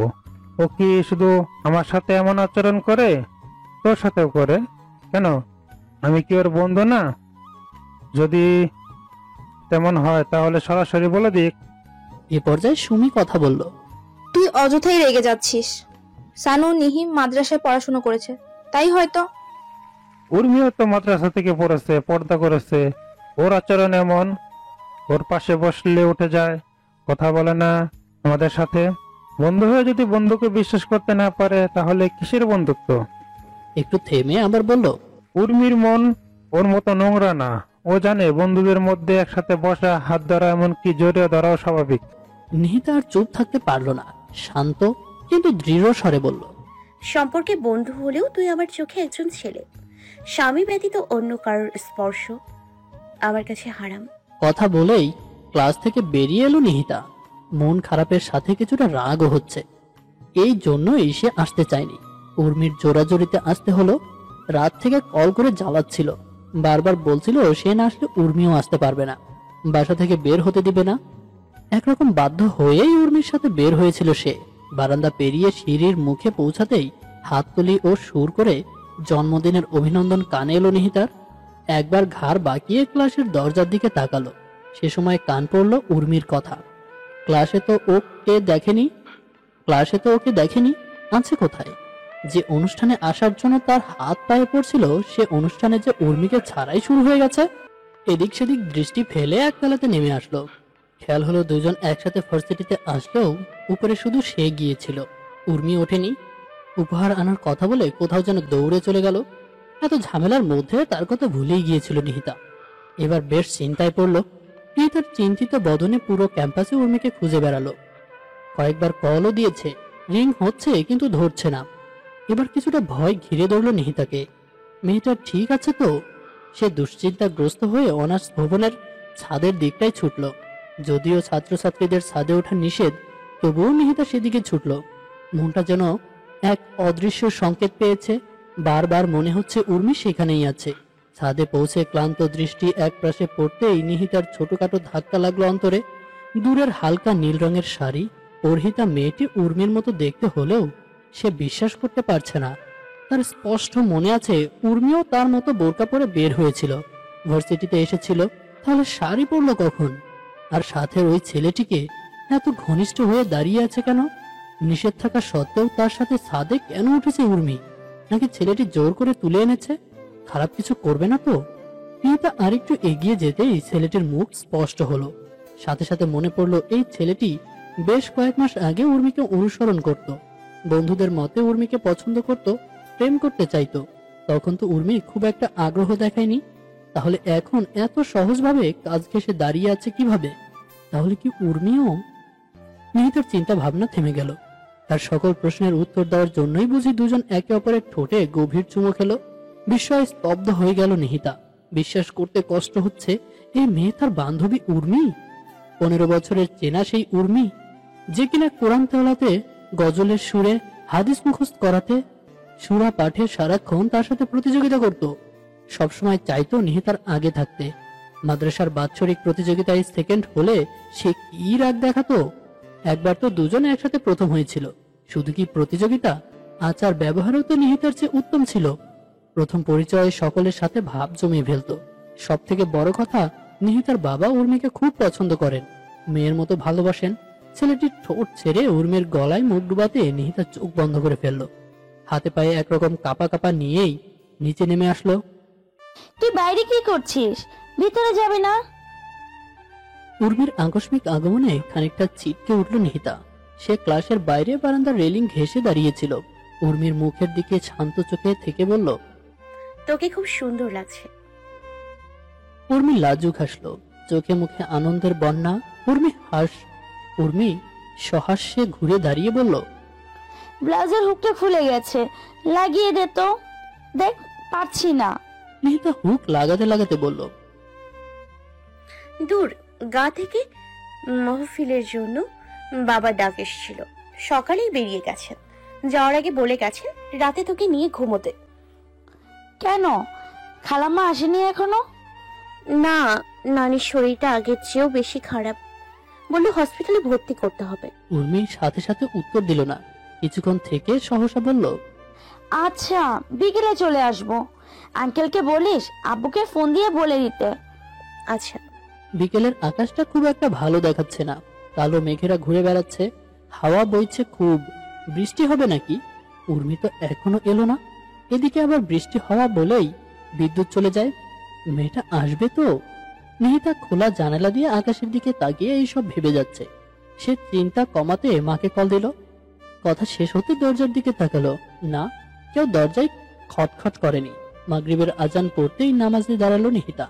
ও কি শুধু আমার সাথে এমন আচরণ করে? তোর সাথেও করে কেন? আমি কি ওর বন্ধু না? যদি তেমন হয় তাহলে সরাসরি বলে দিক। এ পর্যায়ে সুমি কথা বলল, তুই অযথাই রেগে যাচ্ছিস। সানু নিহিম মাদ্রাসায় পড়াশোনা করেছে, তাই হয়তো। উর্মিও তো মাদ্রাসা থেকে পড়েছে, পর্দা করেছে। ওর আচরণ এমন, ওর পাশে বসলে উঠে যায়, কথা বলে না আমাদের সাথে। বন্ধু হয়ে যদি বন্ধুকে বিশ্বাস করতে না পারে তাহলে কিসের বন্ধুত্ব? একটু থেমে আবার বলল, উর্মির মন ওর মতো নোংরা না। ও জানে বন্ধুদের মধ্যে একসাথে বসা, হাত ধরা, এমনকি জড়িয়ে ধরাও স্বাভাবিক। নিহিতা আর চুপ থাকতে পারল না, শান্ত কিন্তু দৃঢ় স্বরে বলল, সম্পর্কে বন্ধু হলেও তুই আমার চোখে একজন ছেলে। স্বামী ব্যতীত অন্য কারোর স্পর্শ আমার কাছে হারাম। কথা বলেই ক্লাস থেকে বেরিয়ে এলো নিহিতা। মন খারাপের সাথে কিছুটা রাগও হচ্ছে। এই জন্যই সে আসতে চায়নি। উর্মির জোরাজোরিতে আসতে হলো। রাত থেকে কল করে জ্বালাচ্ছিল, বারবার বলছিল সে না আসলে উর্মিও আসতে পারবে না, বাসা থেকে বের হতে দিবে না। একরকম বাধ্য হয়েই উর্মির সাথে বের হয়েছিল সে। বারান্দা পেরিয়ে সিঁড়ির মুখে পৌঁছাতেই হাততালি ও সুর করে জন্মদিনের অভিনন্দন কানে এলো নিহিতার। একবার ঘাড় বাঁকিয়ে ক্লাসের দরজার দিকে তাকালো। সে সময় কান পড়ল উর্মির কথা, ক্লাসে তো ওকে দেখেনি, আছে কোথায়? যে অনুষ্ঠানে আসার জন্য তার হাত পায়ে পড়ছিল, সে অনুষ্ঠানে যে উর্মিকে ছাড়াই শুরু হয়ে গেছে। এদিক সেদিক দৃষ্টি ফেলে একতলাতে নেমে আসলো। খেয়াল হলো দুজন একসাথে ভার্সিটিতে আসলেও উপরে শুধু সে গিয়েছিল, উর্মি ওঠেনি। উপহার আনার কথা বলে কোথাও যেন দৌড়ে চলে গেল। এত ঝামেলার মধ্যে তার কথা ভুলেই গিয়েছিল নিহিতা। এবার বেশ চিন্তায় পড়ল। নিহিতার চিন্তিত বদনে পুরো ক্যাম্পাসে উর্মিকে খুঁজে বেড়ালো। কয়েকবার কলও দিয়েছে, রিং হচ্ছে কিন্তু ধরছে না। এবার কিছুটা ভয় ঘিরে ধরল নিহিতাকে। মেয়েটা ঠিক আছে তো? সে দুশ্চিন্তাগ্রস্ত হয়ে অনার্স ভবনের ছাদের দিকটাই ছুটল। যদিও ছাত্রছাত্রীদের ছাদে ওঠা নিষেধ, তবুও নিহিতা সেদিকে ছুটল। মনটা যেন এক অদৃশ্য সংকেত পেয়েছে। বারবার মনে হচ্ছে উর্মি সেখানেই আছে। ছাদে পৌঁছে ক্লান্ত দৃষ্টি এক পাশে পড়তেই নিহিতার ছোটখাটো ধাক্কা লাগলো অন্তরে। দূরের হালকা নীল রঙের শাড়ি পরিহিতা মেয়েটি উর্মির মতো দেখতে হলেও সে বিশ্বাস করতে পারছে না। তার স্পষ্ট মনে আছে উর্মিও তার মতো বোরকা পরে বের হয়েছিল, ভার্সিটিতে এসেছিল। তাহলে শাড়ি পরলো কখন? আর সাথে ওই ছেলেটিকে এত ঘনিষ্ঠ হয়ে দাঁড়িয়ে আছে কেন? নিষেধ থাকা সত্ত্বেও তার সাথে ছাদে কেন উঠেছে উর্মি? নাকি ছেলেটি জোর করে তুলে এনেছে? খারাপ কিছু করবে না তো? প্রিয়তা আরেকটু এগিয়ে যেতেই ছেলেটির মুখ স্পষ্ট হলো। সাথে সাথে মনে পড়লো এই ছেলেটি বেশ কয়েক মাস আগে উর্মিকে অনুসরণ করত, বন্ধুদের মতে উর্মিকে পছন্দ করত, প্রেম করতে চাইতো। তখন তো উর্মি খুব একটা আগ্রহ দেখায়নি। তাহলে এখন এত সহজভাবে কাজ ঘেঁষে দাঁড়িয়ে আছে কিভাবে? তাহলে কি উর্মিও? নিহিতার চিন্তা ভাবনা থেমে গেল। তার সকল প্রশ্নের উত্তর দেওয়ার জন্যই বুঝি দুজন একে অপরের ঠোঁটে গভীর চুমো খেলো। বিস্ময়ে স্তব্ধ হয়ে গেল নিহিতা। বিশ্বাস করতে কষ্ট হচ্ছে এই মেয়ে তার বান্ধবী উর্মি, 15 বছরের চেনা সেই উর্মি, যে কিনা কোরআন তেলাওয়াতে, গজলের সুরে, হাদিস মুখস্থ করাতে, সূরা পাঠে সারাক্ষণ তার সাথে প্রতিযোগিতা করত। সবসময় চাইতো নিহিতার আগে থাকতে। মাদ্রাসার বাৎসরিক প্রতিযোগিতায় সেকেন্ড হলে সে কি রাগ দেখাতো। একবার তো দুজনে একসাথে প্রথম হয়েছিল। শুধু কি প্রতিযোগিতা, আচার ব্যবহারও তো নিহিতার চেয়ে উত্তম ছিল। প্রথম পরিচয়ে সকলের সাথে ভাব জমিয়ে ফেলত। সব থেকে বড় কথা, নিহিতার বাবা উর্মিকে খুব পছন্দ করেন, মেয়ের মতো ভালোবাসেন। ছেলেটির ঠোঁট ছেড়ে উর্মির গলায় মুখ ডুবাতে নিহিতা চোখ বন্ধ করে ফেলল। হাতে পায়ে একরকম কাপা কাপা নিয়েই নিচে নেমে আসলো। তুই বাইরে কি করছিস? ভিতরে যাবে না? উর্মির আকস্মিক আগমনে খানিকটা ছিটকে উঠল নিহিতা। সে ক্লাসের বাইরে বারান্দার রেলিং ঘেঁষে দাঁড়িয়েছিল। উর্মির মুখের দিকে শান্ত চোখে থেকে বলল, তোকে খুব সুন্দর লাগছে। উর্মি লাজুক হাসলো, চোখে মুখে আনন্দের বন্যা। উর্মি সহাস্যে ঘুরে দাঁড়িয়ে বলল, ব্লাউজের হুকটা খুলে গেছে, লাগিয়ে দে তো। দেখ, পারছি না। নিহিতা হুক লাগাতে লাগাতে বলল, দূর, গা থেকে মাহফিলের জন্য বাবা ডাক এসেছিল, সকালেই বেরিয়ে গেছেন। যাওয়ার আগে বলে গেছেন রাতে তোকে নিয়ে ঘুমোতে। কেন, খালাম্মা আসেনি এখনো? না, নানির শরীরটা আগের চেয়েও বেশি খারাপ, বললো হসপিটালে ভর্তি করতে হবে। উর্মি সাথে সাথে উত্তর দিল না। কিছুক্ষণ থেকে সহসা বলল, আচ্ছা, বিকেলে চলে আসবো। আঙ্কেলকে বলিস আব্বুকে ফোন দিয়ে বলে দিতে। আচ্ছা। বিকেলের আকাশটা খুব একটা ভালো দেখাচ্ছে না, কালো মেঘেরা ঘুরে বেড়াচ্ছে, হাওয়া বইছে খুব। বৃষ্টি হবে নাকি? উর্মি তো এখনো এলো না। এদিকে আবার বৃষ্টি হওয়া বলেই বিদ্যুৎ চলে যায়। মেয়েটা আসবে তো? নিহিতা খোলা জানালা দিয়ে আকাশের দিকে তাকিয়ে এইসব ভেবে যাচ্ছে। সে চিন্তা কমাতে মাকে কল দিল। কথা শেষ হতে দরজার দিকে তাকালো, না, কেউ দরজায় খটখট করেনি। মাগরিবের আজান পড়তেই নামাজে দাঁড়ালো নিহিতা।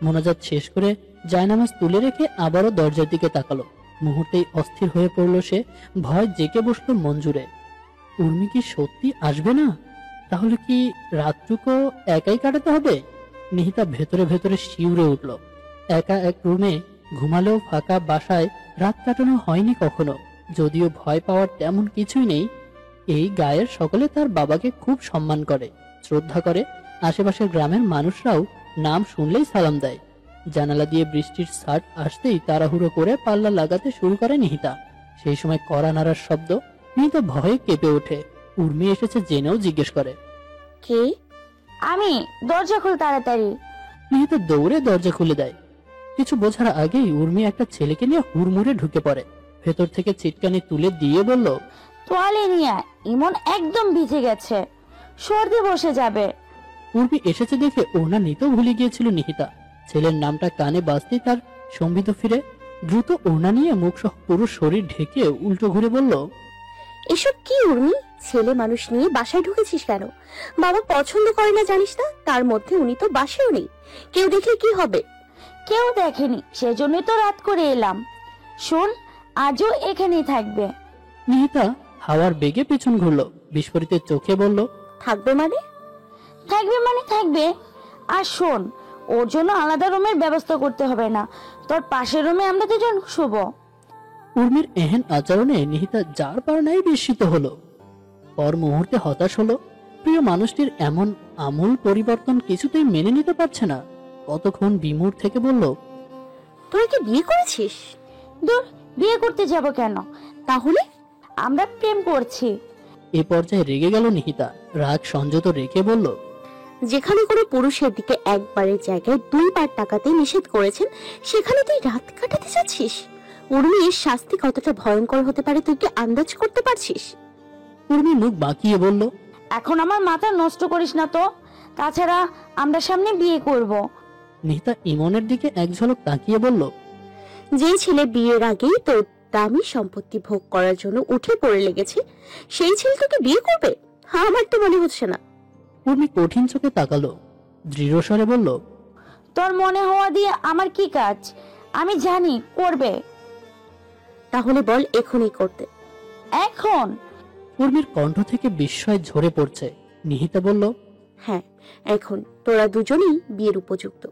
মোনাজাত শেষ করে জায়নামাজ তুলে রেখে আবারও দরজার দিকে তাকালো। মুহূর্তেই অস্থির হয়ে পড়ল সে, ভয় জেগে বসলো মন জুড়ে। উর্মি কি সত্যি আসবে না? তাহলে কি রাতটুকু একাই কাটাতে হবে? নিহিতা ভেতরে ভেতরে শিউরে উঠল। একা এক রুমে ঘুমালেও ফাঁকা বাসায় রাত কাটানো হয়নি কখনো। যদিও ভয় পাওয়ার তেমন কিছুই নেই, এই গায়ের সকলে তার বাবাকে খুব সম্মান করে, শ্রদ্ধা করে। আশেপাশের গ্রামের মানুষরাও নাম শুনলেই সালাম দেয়। জানালা দিয়ে বৃষ্টির ছাট আসতেই তাড়াহুড়ো করে পাল্লা লাগাতে শুরু করে নিহিতা। সেই সময় কড়া নাড়ার শব্দ। নিহিতা ভয়ে কেঁপে ওঠে। উর্মি এসেছে জেনেও জিজ্ঞেস করে, কে? আমি, দরজা খুল তাড়াতাড়ি। নিহিতা দৌড়ে দরজা খুলে দেয়। কিছু বোঝার আগেই উর্মি একটা ছেলেকে নিয়ে হুড়মুড়ে ঢুকে পড়ে। ভেতর থেকে চিটকানি তুলে দিয়ে বলল, তোয়ালে নিয়ে, ইমন একদম ভিজে গেছে, সর্দি বসে যাবে। উর্মি এসেছে দেখে ওড়না নিতেও ভুলে গিয়েছিল নিহিতা। ছেলের নামটা কানে বাজতেই তার সম্বিত ফিরে। দ্রুত ওড়না নিয়ে মুখ সহ পুরো শরীর ঢেকে উল্টো ঘুরে বলল, এসব কি উর্মি? ছেলে মানুষ নিয়ে বাসায় ঢুকেছিস কেন? বাবা পছন্দ করে না জানিস না? তার মধ্যে উনি তো বাসায়ও নেই, কেউ দেখলে কি হবে? কেউ দেখেনি, সেজন্যই তো রাত করে এলাম। শোন, আজও এখানেই থাকবে। নিহিতা হাওয়ার বেগে পেছন ঘুরল, বিস্ফোরিত চোখে বলল, থাকবে মানে? থাকবে মানে থাকবে। আর শোন, ওর জন্য আলাদা রুমের ব্যবস্থা করতে হবে না, তোর পাশের রুমে আমরা দুজন শুভ। উর্মির এহেন আচরণে নিহিতা যার পার নাই বিস্মিত হলো। পর মুহূর্তে হতাশ হলো। প্রিয় মানুষটির এমন আমূল পরিবর্তন কিছুতেই মেনে নিতে পারছে না। কতক্ষণ বিমূঢ় থেকে বলল, তুই কি বিয়ে করেছিস? দূর, বিয়ে করতে যাব কেন? তাহলে আমরা প্রেম করছি। এ পর্যায়ে রেগে গেল নিহিতা। রাগ সংযত রেখে বলল, যেখানে কোনো পুরুষের দিকে একবারের জায়গায় দুইবার তাকাতে নিষেধ করেছেন, সেখানে তুই রাত কাটাতে যাচ্ছিস? উর্মির শাস্তি কতটা ভয়ঙ্কর হতে পারে তুই কি আন্দাজ করতে পারছিস? উর্মি মুখ বাঁকিয়ে বলল, এখন আমার মাথা নষ্ট করিস না তো। তাছাড়া আমরা সামনে বিয়ে করব। নিহিতা ইমনের দিকে এক ঝলক তাকিয়ে বলল, যে ছেলে বিয়ের আগেই তোর দামি সম্পত্তি ভোগ করার জন্য উঠে পড়ে লেগেছে, সেই ছেলে তোকে বিয়ে করবে? আমার তো মনে হচ্ছে না। উর্মি কঠিন চোখে তাকালো, দৃঢ় স্বরে বলল, তোর মনে হওয়া দিয়ে আমার কি কাজ? আমি জানি করবে। তাহলে বল এখনই করতে। এখন? উর্মির কণ্ঠ থেকে বিস্ময় ঝরে পড়ছে। নিহিতা বলল, হ্যাঁ, এখন তোরা দুজনেই বিয়ের উপযুক্ত,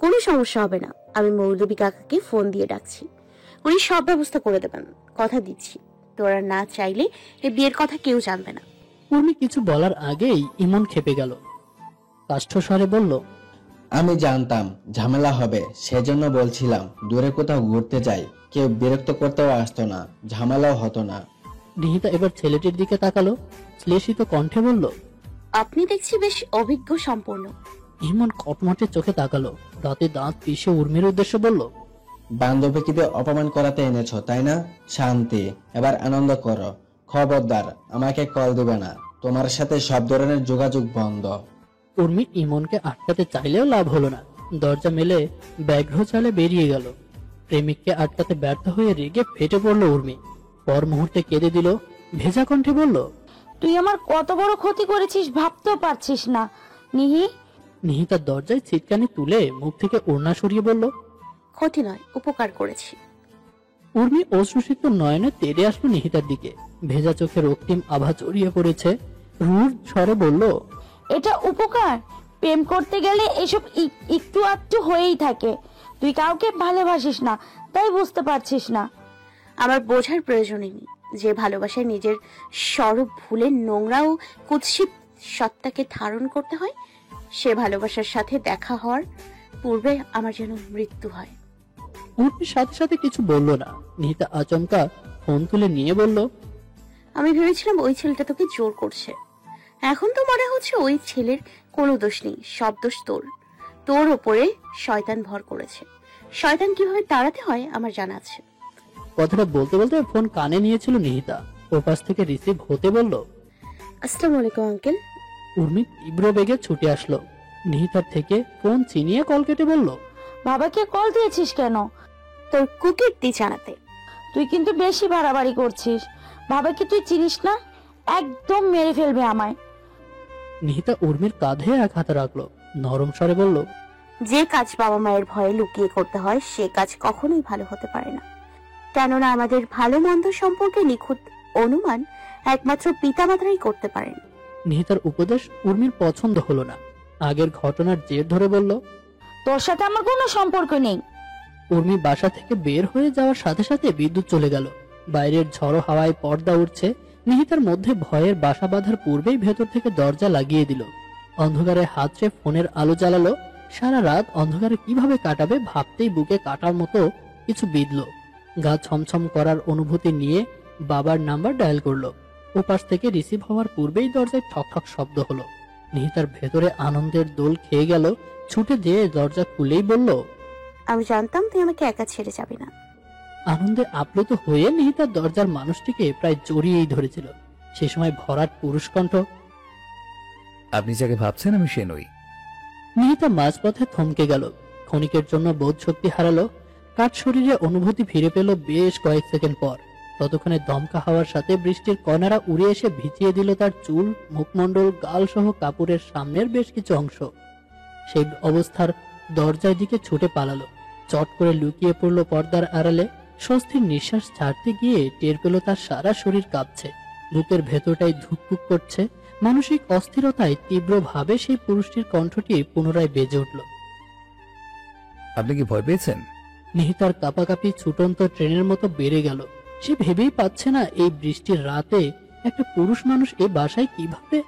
কোনো সমস্যা হবে না। আমি মৌলবী কাকাকে ফোন দিয়ে ডাকছি, উনি সব ব্যবস্থা করে দেবেন, কথা দিচ্ছি। তোরা না চাইলে এই বিয়ের কথা কেউ জানবে না। উর্মি কিছু বলার আগেই ইমন খেপে গেল। কাষ্ঠস্বরে বলল, আমি জানতাম ঝামেলা হবে, সেজন্য বলছিলাম দূরে কোথাও ঘুরতে যাই, কেউ বিরক্ত করতেও আসতো না, ঝামেলাও হতো না। নিহিতা এবার ছেলেটির দিকে তাকালো, শ্লেষিত কণ্ঠে বলল, আপনি দেখছি বেশ অভিজ্ঞ সম্পন্ন। ইমন কটমটে চোখে তাকালো, দাঁতে দাঁত পিষে উর্মির উদ্দেশ্যে বলল, বান্ধবীকে অপমান করাতে এনেছো তাই না? শান্তি, এবার আনন্দ করো। খবরদার আমাকে কল দেবে না, তোমার সাথে সব ধরনের যোগাযোগ বন্ধ। উর্মি ইমনকে আটকাতে চাইলেও লাভ হলো না। দরজা মেলে ব্যাঘ্র চালে বেরিয়ে গেল। প্রেমিককে আটকাতে ব্যর্থ হয়ে রেগে ফেটে পড়ল উর্মি। পর মুহূর্তে কেঁদে দিল, ভেজা কণ্ঠে বলল, তুই আমার কত বড় ক্ষতি করেছিস ভাবতেও পারছিস না নিহি। নিহিতার দরজায় ছিটকানি তুলে মুখ থেকে ওড়না সরিয়ে বলল, ক্ষতি নয়, উপকার করেছি। উর্মি অশ্রুসিক্ত নয়নে তেড়ে আসলো নিহিতার দিকে। ভেজা চোখে রক্তিম আভা জড়িয়ে পড়েছে। রূঢ় স্বরে বলল, এটা উপকার? প্রেম করতে গেলে এসব একটু আধটু হয়েই থাকে। তুই কাউকে ভালোবাসিস না, তাই বুঝতে পারছিস না। আমার বোঝার প্রয়োজনই নেই যে ভালোবাসায় নিজের স্বরূপ ভুলে নোংরা ও কুৎসিত সত্তাকে ধারণ করতে হয়। সে ভালোবাসার সাথে দেখা হওয়ার পূর্বে আমার যেন মৃত্যু হয়। উর্মির সাথে সাথে কিছু বলল না। নিহিতা আচমকা ফোন তুলে নিয়ে বলল, আমি ভেবেছিলাম ওই ছেলেটা তোকে জোর করছে, এখন তো মনে হচ্ছে ওই ছেলের কোনো দোষ নেই, সব দোষ তোর। তোর ওপরে শয়তান ভর করেছে। শয়তান কিভাবে তাড়াতে হয় আমার জানা আছে। কথাটা বলতে বলতে ফোন কানে নিয়েছিল নিহিতা। ওপাশ থেকে রিসিভ হতে বলল, আসসালামু আলাইকুম আঙ্কেল। উর্মি তীব্র বেগে ছুটে আসলো। নিহিতার থেকে ফোন চিনিয়ে কল কেটে বলল, বাবাকে কল দিয়েছিস কেন? তোর কুকীর্তি জানাতে। তুই কিন্তু বেশি বাড়াবাড়ি করছিস। বাবাকে তুই চিনিস না, একদম মেরে ফেলবে আমায়। নিহিতা উর্মির কাঁধে এক হাতে রাখলো, নরম স্বরে বলল, যে কাজ বাবা মায়ের ভয়ে লুকিয়ে করতে হয় সে কাজ কখনোই ভালো হতে পারে না। কেননা আমাদের ভালো মন্দ সম্পর্কে নিখুঁত অনুমান একমাত্র পিতামাতারাই করতে পারেন। নিহিতার উপদেশ উর্মির পছন্দ হলো না। আগের ঘটনার জের ধরে বলল, তোর সাথে আমার কোনো সম্পর্ক নেই। উর্মি বাসা থেকে বের হয়ে যাওয়ার সাথে সাথে বিদ্যুৎ চলে গেল। বাইরের ঝড়ো হাওয়ায় পর্দা উঠছে। নিহিতার মধ্যে ভয়ের বাসা বাঁধার পূর্বেই ভেতর থেকে দরজা লাগিয়ে দিল। অন্ধকারে হাতড়ে ফোনের আলো জ্বালালো। সারা রাত অন্ধকারে কিভাবে কাটাবে ভাবতেই বুকে কাটার মতো কিছু বিঁধল। গা ছমছম করার অনুভূতি নিয়ে বাবার নাম্বার ডায়াল করলো। ওপাশ থেকে রিসিভ হওয়ার পূর্বেই দরজায় ঠক ঠক শব্দ হলো। নিহিতার ভেতরে আনন্দের দোল খেয়ে গেল। ছুটে যেয়ে দরজা খুলেই বলল, আমি জানতাম তুই আমাকে একা ছেড়ে যাবি না। আনন্দে আপ্লুত হয়ে নিহিতার দরজার মানুষটিকে প্রায় জড়িয়েই ধরেছিল। সে সময় ভরাট পুরুষ কণ্ঠ, আপনি যাকে ভাবছেন আমি সে নই। নিহিতা মাঝপথে থমকে গেল। ক্ষণিকের জন্য বোধ শক্তি হারালো। কাঠ শরীরে অনুভূতি ফিরে পেল বেশ কয়েক সেকেন্ড পর। ততক্ষণে দমকা হাওয়ার সাথে বৃষ্টির কণারা উড়ে এসে ভিজিয়ে দিল তার চুল, মুখমণ্ডল, গাল সহ কাপড়ের সামনের বেশ কিছু অংশ। সেই অবস্থার দরজার দিকে ছুটে পালালো। চট করে লুকিয়ে পড়ল পর্দার আড়ালে। স্বস্তির নিঃশ্বাস ছাড়তে গিয়ে টের পেল তার সারা শরীর কাঁপছে। বুকের ভেতরটাই ধুকপুক করছে। মানসিক অস্থিরতায় তীব্রভাবে সেই পুরুষটির কণ্ঠটি পুনরায় বেজে উঠল। আপনি কি ভয় পেয়েছেন? নিহিতার কাঁপাকাঁপি ছুটন্ত ট্রেনের মতো বেড়ে গেল। সে ভেবেই পাচ্ছে না এই বৃষ্টির রাতে একটা পুরুষ মানুষ এই বাসায় কিভাবে।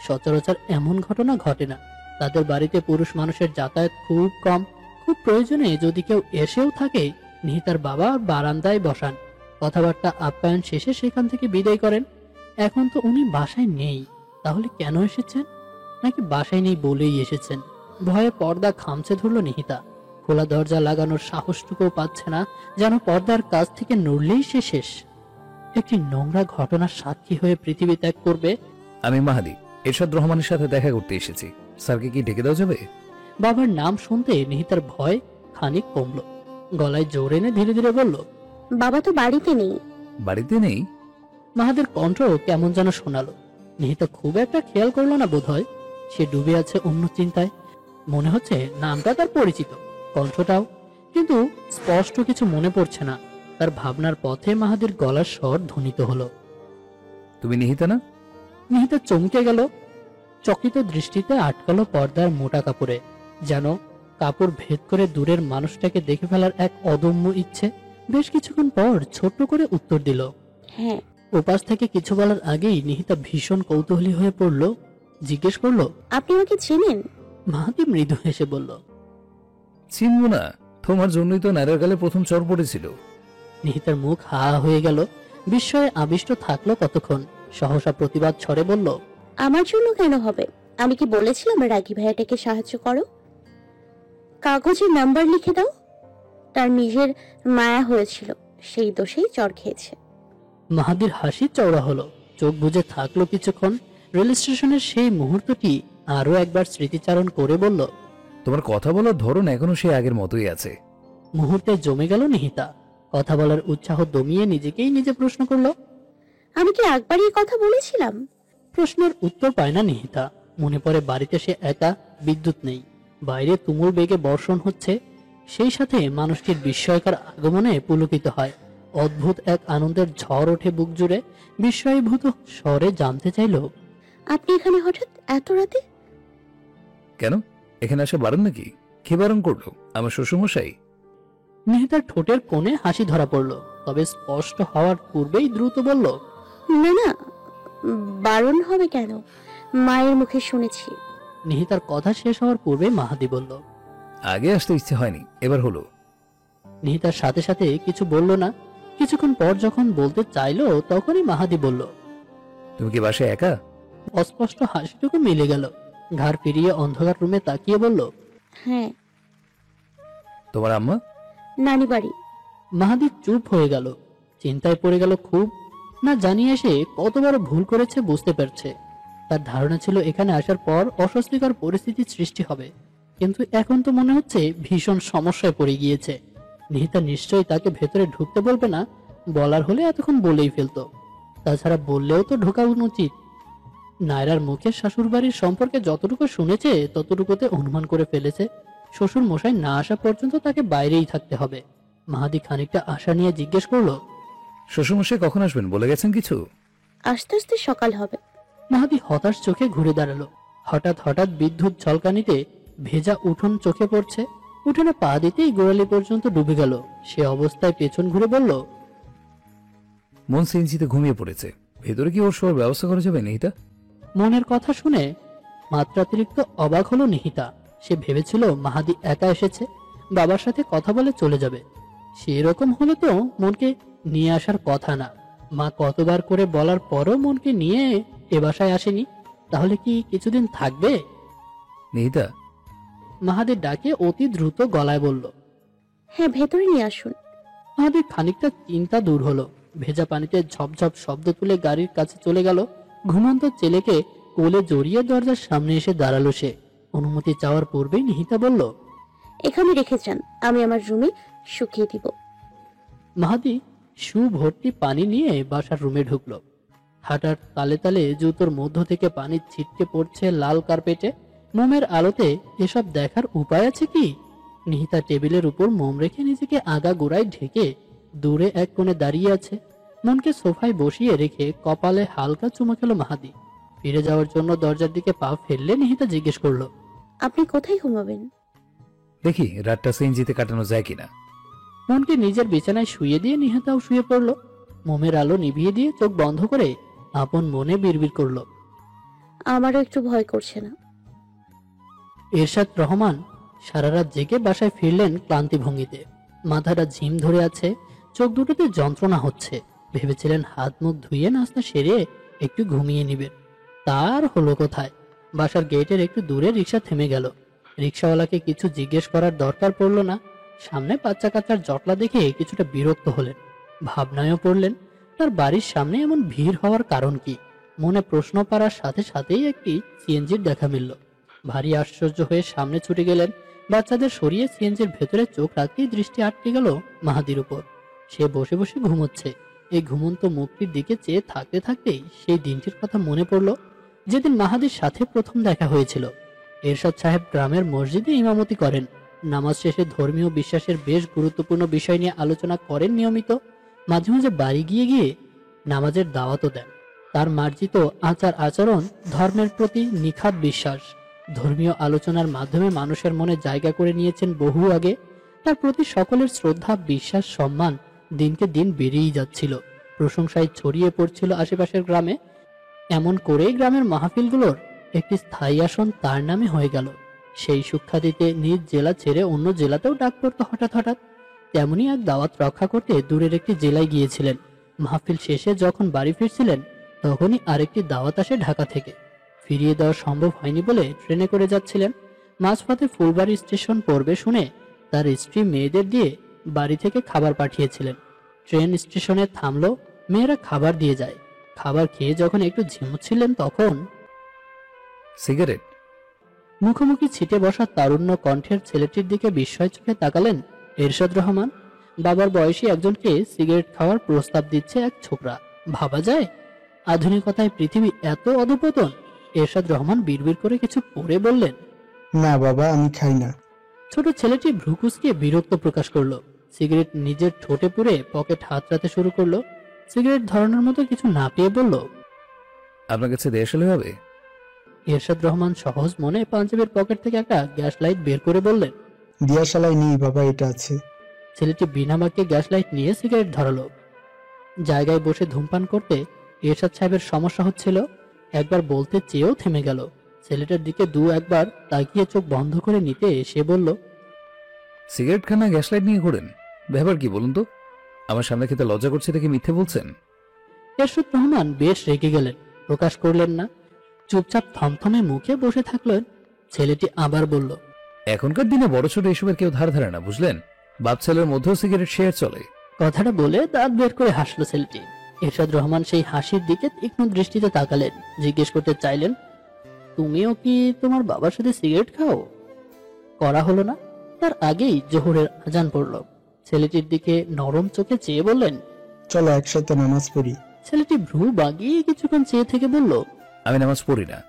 সচরাচর এমন ঘটনা ঘটে না। তাদের বাড়িতে পুরুষ মানুষের যাতায়াত খুব কম। খুব প্রয়োজনে যদি কেউ এসেও থাকে, নিহিতার বাবা বারান্দায় বসান, কথাবার্তা আপ্যায়ন শেষে সেখান থেকে বিদায় করেন। এখন তো উনি বাসায় নেই। তাহলে কেন এসেছেন? নাকি বাসায় নেই বলেই এসেছেন? ভয়ে পর্দা খামচে ধরল নিহিতা। খোলা দরজা লাগানোর সাহসটুকুও পাচ্ছে না, যেন পর্দার কাছ থেকে নড়লেই সে শেষ। একটি নোংরা ঘটনার সাক্ষী হয়ে পৃথিবী ত্যাগ করবে। আমি মাহাদি, এরশাদ রহমানের সাথে দেখা করতে এসেছি। স্যারকে কি ডেকে দেওয়া যাবে? বাবার নাম শুনতে নিহিতার ভয় খানিক কমল। গলায় জোর এনে ধীরে ধীরে বলল, বাবা তো বাড়িতে নেই। বাড়িতে নেই? মাহাদের কণ্ঠ কেমন যেন শোনালো। নিহিতা খুব একটা খেয়াল করলো না বোধহয়। সে ডুবে আছে অন্য চিন্তায়। মনে হচ্ছে নামটা তার পরিচিত, কণ্ঠটাও, কিন্তু স্পষ্ট কিছু মনে পড়ছে না। তার ভাবনার পথে মাহাদের গলার স্বর ধ্বনিত হলো, তুমি নিহিতা না? নিহিতা চমকে গেল। চকিত দৃষ্টিতে আটকালো পর্দার মোটা কাপড়ে, যেন কাপড় ভেদ করে দূরের মানুষটাকে দেখে ফেলার এক অদম্য ইচ্ছে। বেশ কিছুক্ষণ পর ছোট্ট করে উত্তর দিল, হ্যাঁ। ওপাশ থেকে কিছু বলার আগেই নিহিতা ভীষণ কৌতূহলী হয়ে পড়ল। জিজ্ঞেস করলো, আপনি আমাকে চেনেন? মাহাদি মৃদু হেসে বলল, চিনব না? তোমার জন্যই তো নাইরার গালে প্রথম চর পড়েছিল। নিহিতার মুখ হা হয়ে গেল। বিস্ময়ে আবিষ্ট থাকলো কতক্ষণ। সহসা প্রতিবাদ ছড়ে বলল, আমার জন্য কেন হবে? আমি কি বলেছিলাম রাগী ভাইয়াটাকে সাহায্য করো? কাগজে নাম্বার লিখে দাও। তার নিজের মায়া হয়েছিল, সেই দোষেই চর খেয়েছে। মাহাদির হাসি চওড়া হলো। চোখ বুজে থাকলো কিছুক্ষণ। রেল স্টেশনের সেই মুহূর্তটি আরো একবার স্মৃতিচারণ করে বলল, তোমার কথা বলার ধরন এখনো সে আগের মতোই আছে। মুহূর্তে জমে গেল নিহিতা। কথা বলার উৎসাহ দমিয়ে নিজেকেই নিজে প্রশ্ন করলো, আমি কি একবারই কথা বলেছিলাম? প্রশ্নের উত্তর পায় না নিহিতা। মনে পড়ে বাড়িতে সে একা, বিদ্যুৎ নেই, বাইরে তুমুল বেগে বর্ষণ হচ্ছে। সেই সাথে মানুষটির বিস্ময়কর আগমনে পুলকিত হয়। অদ্ভুত এক আনন্দের ঝড় ওঠে বুক জুড়ে। বিস্ময়ীভূত স্বরে জানতে চাইল, আপনি এখানে হঠাৎ এত রাতে? কেন, এখানে আসা বারণ নাকি? কে বারণ করলো? আমার শ্বশুরমশাই? নিহিতার ঠোঁটের কোণে হাসি ধরা পড়ল, তবে স্পষ্ট হওয়ার পূর্বেই দ্রুত বলল, না না, বারণ হবে কেন? মায়ের মুখে শুনেছি। নিহিতার কথা শেষ হওয়ার পূর্বে মাহাদি বলল। আগে আসতে ইচ্ছে হয়নি, এবার হলো। নিহিতার সাথে সাথে কিছু বলল না। কিছুক্ষণ পর যখন বলতে চাইলো তখনই মাহাদি বলল, তুমি কি বাসায় একা? অস্পষ্ট হাসিটুকু মিলে গেল। ঘাড় ফিরিয়ে অন্ধকার রুমে তাকিয়ে বলল, হ্যাঁ। তোমার আম্মা? নানি বাড়ি। মাহাদি চুপ হয়ে গেল। চিন্তায় পড়ে গেল খুব। না জানিয়ে এসে কত বড় ভুল করেছে বুঝতে পারছে। তার ধারণা ছিল এখানে আসার পর অস্বস্তিকর পরিস্থিতির সৃষ্টি হবে, কিন্তু এখন তো মনে হচ্ছে ভীষণ সমস্যায় পড়ে গিয়েছে। নিহিতা নিশ্চয়ই তাকে ভেতরে ঢুকতে বলবে না, বলার হলে এতক্ষণ বলেই ফেলতো। তাছাড়া বললেও তো ঢোকা উচিত। নায়রার মুখে শ্বশুর বাড়ির সম্পর্কে যতটুকু শুনেছে ততটুকুতে অনুমান করে ফেলেছে শ্বশুর মশাই না আসা পর্যন্ত তাকে বাইরেই থাকতে হবে। মাহাদি খানিকটা আশা নিয়ে জিজ্ঞেস করলো, শ্বশুরমশাই কখন আসবেন বলে গেছেন কিছু? আস্তে আস্তে সকাল হবে। মাহাদি হতাশ চোখে ঘুরে দাঁড়ালো। হঠাৎ বিদ্যুৎ ঝলকানিতে ভেজা উঠোন চোখে পড়ছে। উঠোনে পা দিতেই গোড়ালি পর্যন্ত ডুবে গেল। সে অবস্থায় পেছন ঘুরে বলল, মন সিএনজিতে ঘুমিয়ে পড়েছে, ভেতরে কি ওর শোয়ার ব্যবস্থা করা যাবে নিহিতা? মনের কথা শুনে মাত্রাতিরিক্ত অবাক হলো নিহিতা। সে ভেবেছিল মাহাদি একা এসেছে, বাবার সাথে কথা বলে চলে যাবে। সেরকম হলে তো মনকে নিয়ে আসার কথা না। মা কতবার করে বলার পরও মনকে নিয়ে এ বাসায় আসেনি। তাহলে কি কিছুদিন থাকবে? নিহিতা, মাহাদির ডাকে অতি দ্রুত গলায় বলল, হ্যাঁ ভেতরে নিয়ে আসুন। মাহাদির খানিকটা চিন্তা দূর হলো। ভেজা পানিতে ঝপঝপ শব্দ তুলে গাড়ির কাছে চলে গেল। ঘুমন্ত ছেলেকে কোলে জড়িয়ে দরজার সামনে এসে দাঁড়ালো সে। অনুমতি চাওয়ার পূর্বেই নিহিতা বলল, এখানে রেখে যান, আমি আমার রুমে শুকিয়ে দিব। মাহাদি শু ভর্তি পানি নিয়ে বাসার রুমে ঢুকলো। হাঁটার তালে তালে জুতোর মধ্য থেকে পানি ছিটকে পড়ছে লাল কার্পেটে। মোমের আলোতে এসব দেখার উপায় আছে কি? নিহিতা টেবিলের উপর মোম রেখে নিজেকে আগা গোড়ায় ঢেকে দূরে এক কোণে দাঁড়িয়ে আছে। মনকে সোফায় বসিয়ে রেখে কপালে হালকা চুমু খেলো মাহাদি। ফিরে যাওয়ার জন্য দরজার দিকে পা ফেললে নিহিতা জিজ্ঞেস করলো, আপনি কোথায় ঘুমাবেন? দেখি রাতটা সিএনজিতে কাটানো যায় কিনা। মনকে নিজের বিছানায় শুয়ে দিয়ে নিহিতাও শুয়ে পড়লো। মোমের আলো নিভিয়ে দিয়ে চোখ বন্ধ করে আপন মনে বিড়বিড় করলো, আমারও একটু ভয় করছে না। এরশাদ রহমান সারা রাত জেগে বাসায় ফিরলেন ক্লান্তি ভঙ্গিতে। মাথাটা ঝিম ধরে আছে, চোখ দুটোতে যন্ত্রণা হচ্ছে। ভেবেছিলেন হাত মুখ ধুয়ে নাস্তা সেরে একটু ঘুমিয়ে নিবেন। তার হলো কোথায়? বাসার গেটের একটু দূরে রিক্সা থেমে গেল। রিক্সাওয়ালাকে কিছু জিজ্ঞেস করার দরকার পড়লো না। সামনে বাচ্চা কাচ্চার জটলা দেখে কিছুটা বিরক্ত হলেন। ভাবনায়ও পড়লেন তার বাড়ির সামনে এমন ভিড় হওয়ার কারণ কি। মনে প্রশ্ন পাড়ার সাথে সাথেই একটি সিএনজির দেখা মিলল। ভারী আশ্চর্য হয়ে সামনে ছুটে গেলেন। বাচ্চাদের সরিয়ে সিএনজির ভেতরে চোখ রাখতেই দৃষ্টি আটকে গেল মাহাদির উপর। সে বসে বসে ঘুমোচ্ছে। এই ঘুমন্ত মুখটির দিকে চেয়ে থাকতে থাকতেই সেই দিনটির কথা মনে পড়ল, যেদিন মাহাদির সাথে প্রথম দেখা হয়েছিল। এরশাদ সাহেব গ্রামের মসজিদে ইমামতি করেন। নামাজ শেষে ধর্মীয় বিশ্বাসের বেশ গুরুত্বপূর্ণ বিষয় নিয়ে আলোচনা করেন নিয়মিত। মাঝে মাঝে বাড়ি গিয়ে গিয়ে নামাজের দাওয়াতও দেন। তার মার্জিত আচার আচরণ, ধর্মের প্রতি নিখাদ বিশ্বাস ধর্মীয় আলোচনার মাধ্যমে মানুষের মনে জায়গা করে নিয়েছেন বহু আগে। তার প্রতি সকলের শ্রদ্ধা, বিশ্বাস, সম্মান দিনকে দিন বেড়েই যাচ্ছিল। প্রশংসায় ছড়িয়ে পড়ছিল আশেপাশের গ্রামে। এমন করেই গ্রামের মাহফিলগুলোর একটি স্থায়ী আসন তার নামে হয়ে গেল। সেই সুখ্যাতিতে নিজ জেলা ছেড়ে অন্য জেলাতেও ডাক পড়তো হঠাৎ। তেমনি এক দাওয়াত রক্ষা করতে দূরের একটি জেলায় গিয়েছিলেন। মাহফিল শেষে যখন বাড়ি ফিরছিলেন তখনই আরেকটি দাওয়াত আসে ঢাকা থেকে। ফিরিয়ে দেওয়া সম্ভব হয়নি বলে ট্রেনে করে যাচ্ছিলেন। মাঝপথে ফুলবাড়ি স্টেশন পড়বে শুনে তার স্ত্রী মেয়েদের দিয়ে বাড়ি থেকে খাবার পাঠিয়েছিলেন। ট্রেন স্টেশনে থামলো, মেয়েরা খাবার দিয়ে যায়। খাবার খেয়ে যখন একটু ঝিমুচ্ছিলেন তখন সিগারেট। মুখোমুখি ছিটে বসা তারুণ্য কণ্ঠের ছেলেটির দিকে বিস্ময় চোখে তাকালেন এরশাদ রহমান। বাবার বয়সী একজনকে সিগারেট খাওয়ার প্রস্তাব দিচ্ছে এক ছোকরা। ভাবা যায়? আধুনিকতায় পৃথিবী এত অধঃপতন? এরশাদ রহমান বিড়বিড় করে কিছু পড়ে বললেন, না বাবা, আমি খাই না। ছোট ছেলেটি ভ্রুকুচকে বিরক্ত প্রকাশ করলো। সিগারেট নিজের ঠোঁটে পুরে পকেট হাতড়াতে শুরু করলো। সিগারেট ধরানোর মতো কিছু না পেয়ে বলল, আপনার কাছে দিয়ে আসলে হবে? এরশাদ রহমান সহজ মনে পাঞ্জাবের পকেট থেকে একটা গ্যাস লাইট বের করে বললেন, দিয়াশালাই নেই বাবা, এটা আছে। ছেলেটি বিনা বাক্যে গ্যাস লাইট নিয়ে সিগারেট ধরালো। জায়গায় বসে ধূমপান করতে এরশাদ সাহেবের সমস্যা হচ্ছিল। একবার বলতে চেয়েও থেমে গেল। ছেলেটার দিকে দু একবার তাকিয়ে চোখ বন্ধ করে নিতে সে বলল, সিগারেট খানা গ্যাস লাইট নিয়ে ঘোরেন, ব্যাপার কি বলুন তো? আমার সামনে খেতে লজ্জা করছে দেখে মিথ্যে বলছেন? এরশাদ রহমান বেশ রেগে গেলেন, প্রকাশ করলেন না, চুপচাপ থমথমে মুখে বসে থাকলেন। ছেলেটি আবার বলল, এখনকার দিনে বড় ছোট এসবের কেউ ধার ধারে না, বুঝলেন? বাপ ছেলের মধ্যেও সিগারেট শেয়ার চলে। কথাটা বলে দাঁত বের করে হাসলো ছেলেটি। এরশাদ রহমান সেই হাসির দিকে তীক্ষ্ণ দৃষ্টিতে তাকালেন, জিজ্ঞেস করতে চাইলেন, তুমিও কি তোমার বাবার সাথে সিগারেট খাও? করা হলো না। তার আগেই জোহরের আজান পড়ল। ছেলেটির দিকে নরম চোখে চেয়ে বললেন, চলো একসাথে নামাজ পড়ি। ছেলেটি ভ্রু বাগিয়ে কিছুক্ষণ চেয়ে থেকে বলল, আমি নামাজ পড়ি না।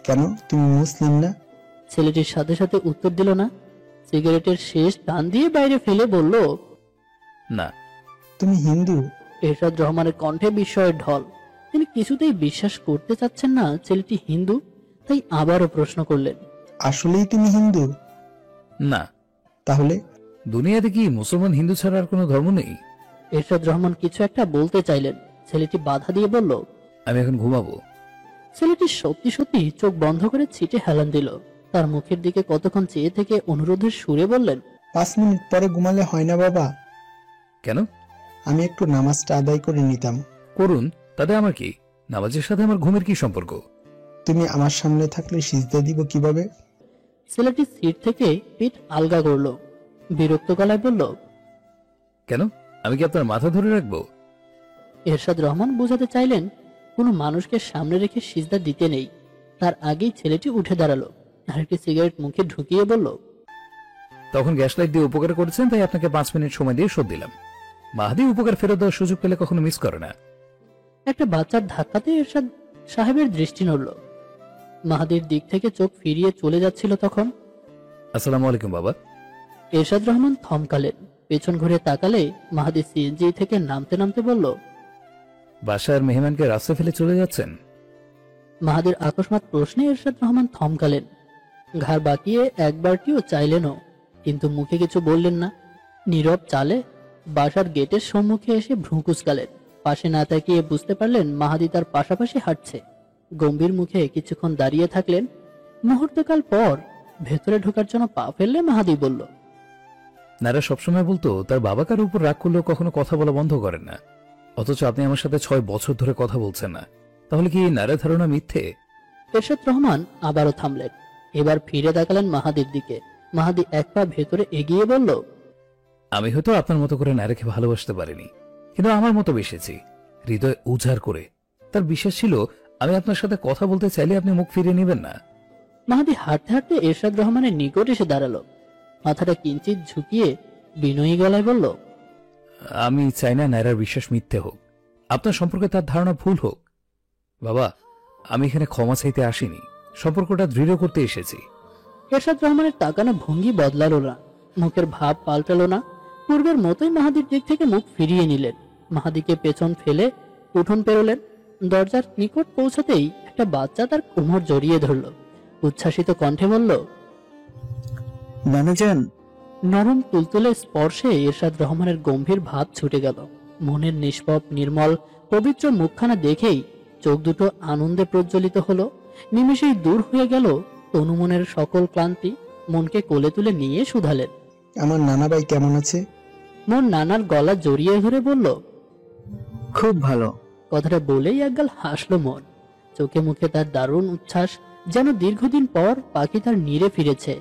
কেন, তুমি মুসলিম না? ছেলেটির সাথে সাথে উত্তর দিল না। সিগারেটের শেষ টান দিয়ে বাইরে ফেলে বলল, না। তুমি হিন্দু? এরশাদ রহমানের কণ্ঠে বিস্ময়ের ঢল। তিনি কিছুতেই বিশ্বাস করতে চাচ্ছেন না ছেলেটি হিন্দু, তাই আবারও প্রশ্ন করলেন, আসলেই তুমি হিন্দু? না। তাহলে? দুনিয়াতে কি মুসলমান হিন্দু ছাড়া আর কোনো ধর্ম নেই? এরশাদ রহমান কিছু একটা বলতে চাইলেন, ছেলেটি বাধা দিয়ে বলল, আমি এখন ঘুমাবো। ছেলেটি সত্যি সত্যি চোখ বন্ধ করে ছিটে হেলান দিল। তার মুখের দিকে কতক্ষণ চেয়ে থেকে অনুরোধের সুরে বললেন, 5 মিনিট পরে ঘুমালে হয় না বাবা? কেন? আমি একটু নামাজটা আদায় করে নিতাম। করুন, তাতে আমার কি? নামাজের সাথে আমার ঘুমের কি সম্পর্ক? তুমি আমার সামনে থাকলে সিজদা দিব কিভাবে? ছেলেটি সিট থেকে পিঠ আলগা করল, বিরক্ত গলায় বলল, কেন, আমি কি আপনার মাথা ধরে রাখবো? এরশাদ রহমান বোঝাতে চাইলেন কোনো মানুষকে সামনে রেখে সিজদা দিতে নেই। তার আগেই ছেলেটি উঠে দাঁড়ালো, আরেকটি সিগারেট মুখে ঢুকিয়ে বলল, তখন গ্যাস লাইট দিয়ে উপকার করেছেন, তাই আপনাকে 5 মিনিট সময় দিয়ে শোধ দিলাম। মাহাদি উপকার ফেরত দেওয়ার সুযোগ পেলে কখনো মিস করে না। একটা বাচ্চার ধাক্কাতে এরশাদ সাহেবের দৃষ্টি নড়ল। মাহাদির দিক থেকে চোখ ফিরিয়ে চলে যাচ্ছিল তখন। আসসালামু আলাইকুম বাবা। এরশাদ রহমান থমকালেন, পেছন ঘুরে তাকালে মাহাদি সিএনজি থেকে নামতে নামতে বলল, বাসার মেহমানকে রাস্তা ফেলে চলে যাচ্ছেন? মাহাদির আকস্মাত প্রশ্নে এরশাদ রহমান থমকালেন, ঘাড় বাঁকিয়ে একবারটিও চাইলেনও, কিন্তু মুখে কিছু বললেন না। নীরব চালে বাসার গেটের সম্মুখে এসে ভ্রু কুঁচকালেন। পাশে না তাকিয়ে বুঝতে পারলেন মাহাদি তার পাশাপাশি হাঁটছে। গম্ভীর মুখে কিছুক্ষণ দাঁড়িয়ে থাকলেন। মুহূর্তকাল পর ভেতরে ঢোকার জন্য পা ফেললে মাহাদি বলল, নারা সবসময় বলতো তার বাবা কার উপর রাগ করলেও কখনো কথা বলা বন্ধ করেন না, অথচ আপনি আমার সাথে 6 বছর ধরে কথা বলছেন না। তাহলে কি নারা ধারণা মিথ্যে? এরশাদ রহমান আবারও থামলেন, এবার ফিরে তাকালেন মাহাদির দিকে। মাহাদি এক পা ভেতরে এগিয়ে বলল, আমি হয়তো আপনার মতো করে নারাকে ভালোবাসতে পারিনি, কিন্তু আমার মতো বেসেছি, হৃদয় উজাড় করে। তার বিশ্বাস ছিল আমি আপনার সাথে কথা বলতে চাইলে আপনি মুখ ফিরিয়ে নেবেন না। মাহাদি হাঁটতে হাঁটতে এরশাদ রহমানের নিকট এসে দাঁড়ালো, মাথাটা কিঞ্চিত ঝুঁকিয়ে বিনয়ী গলায় বলল, আমি চাই না নায়রার বিশ্বাস মিথ্যে হোক, আপনার সম্পর্কে তার ধারণা ভুল হোক। বাবা, আমি এখানে ক্ষমা চাইতে আসিনি, সম্পর্কটা দৃঢ় করতে এসেছি। এরশাদ রহমানের তাকানো ভঙ্গি বদলালো না, মুখের ভাব পাল্টালো না। পূর্বের মতোই মাহাদির দিক থেকে মুখ ফিরিয়ে নিলেন। মাহাদিকে পেছন ফেলে উঠোন পেরোলেন। দরজার নিকট পৌঁছাতেই একটা বাচ্চা তার কোমর জড়িয়ে ধরল, উচ্ছ্বাসিত কণ্ঠে বলল, নানাজান। নরম তুলতুলে স্পর্শে এরশাদ রহমানের গম্ভীর ভাব ছুটে গেল। মনের নিষ্পাপ নির্মল পবিত্র মুখখানা দেখেই চোখ দুটো আনন্দে প্রজ্বলিত হলো। নিমেষেই দূর হয়ে গেল তনুমনের সকল ক্লান্তি। মনকে কোলে তুলে নিয়ে শুধালেন, আমার নানা ভাই কেমন আছে? মন নানার গলা জড়িয়ে ধরে বলল, খুব ভালো। কথাটা বলেই একগাল হাসলো মন। চোখে মুখে তার দারুণ উচ্ছ্বাস, যেন দীর্ঘদিন পর পাখি তার নীড়ে ফিরেছে।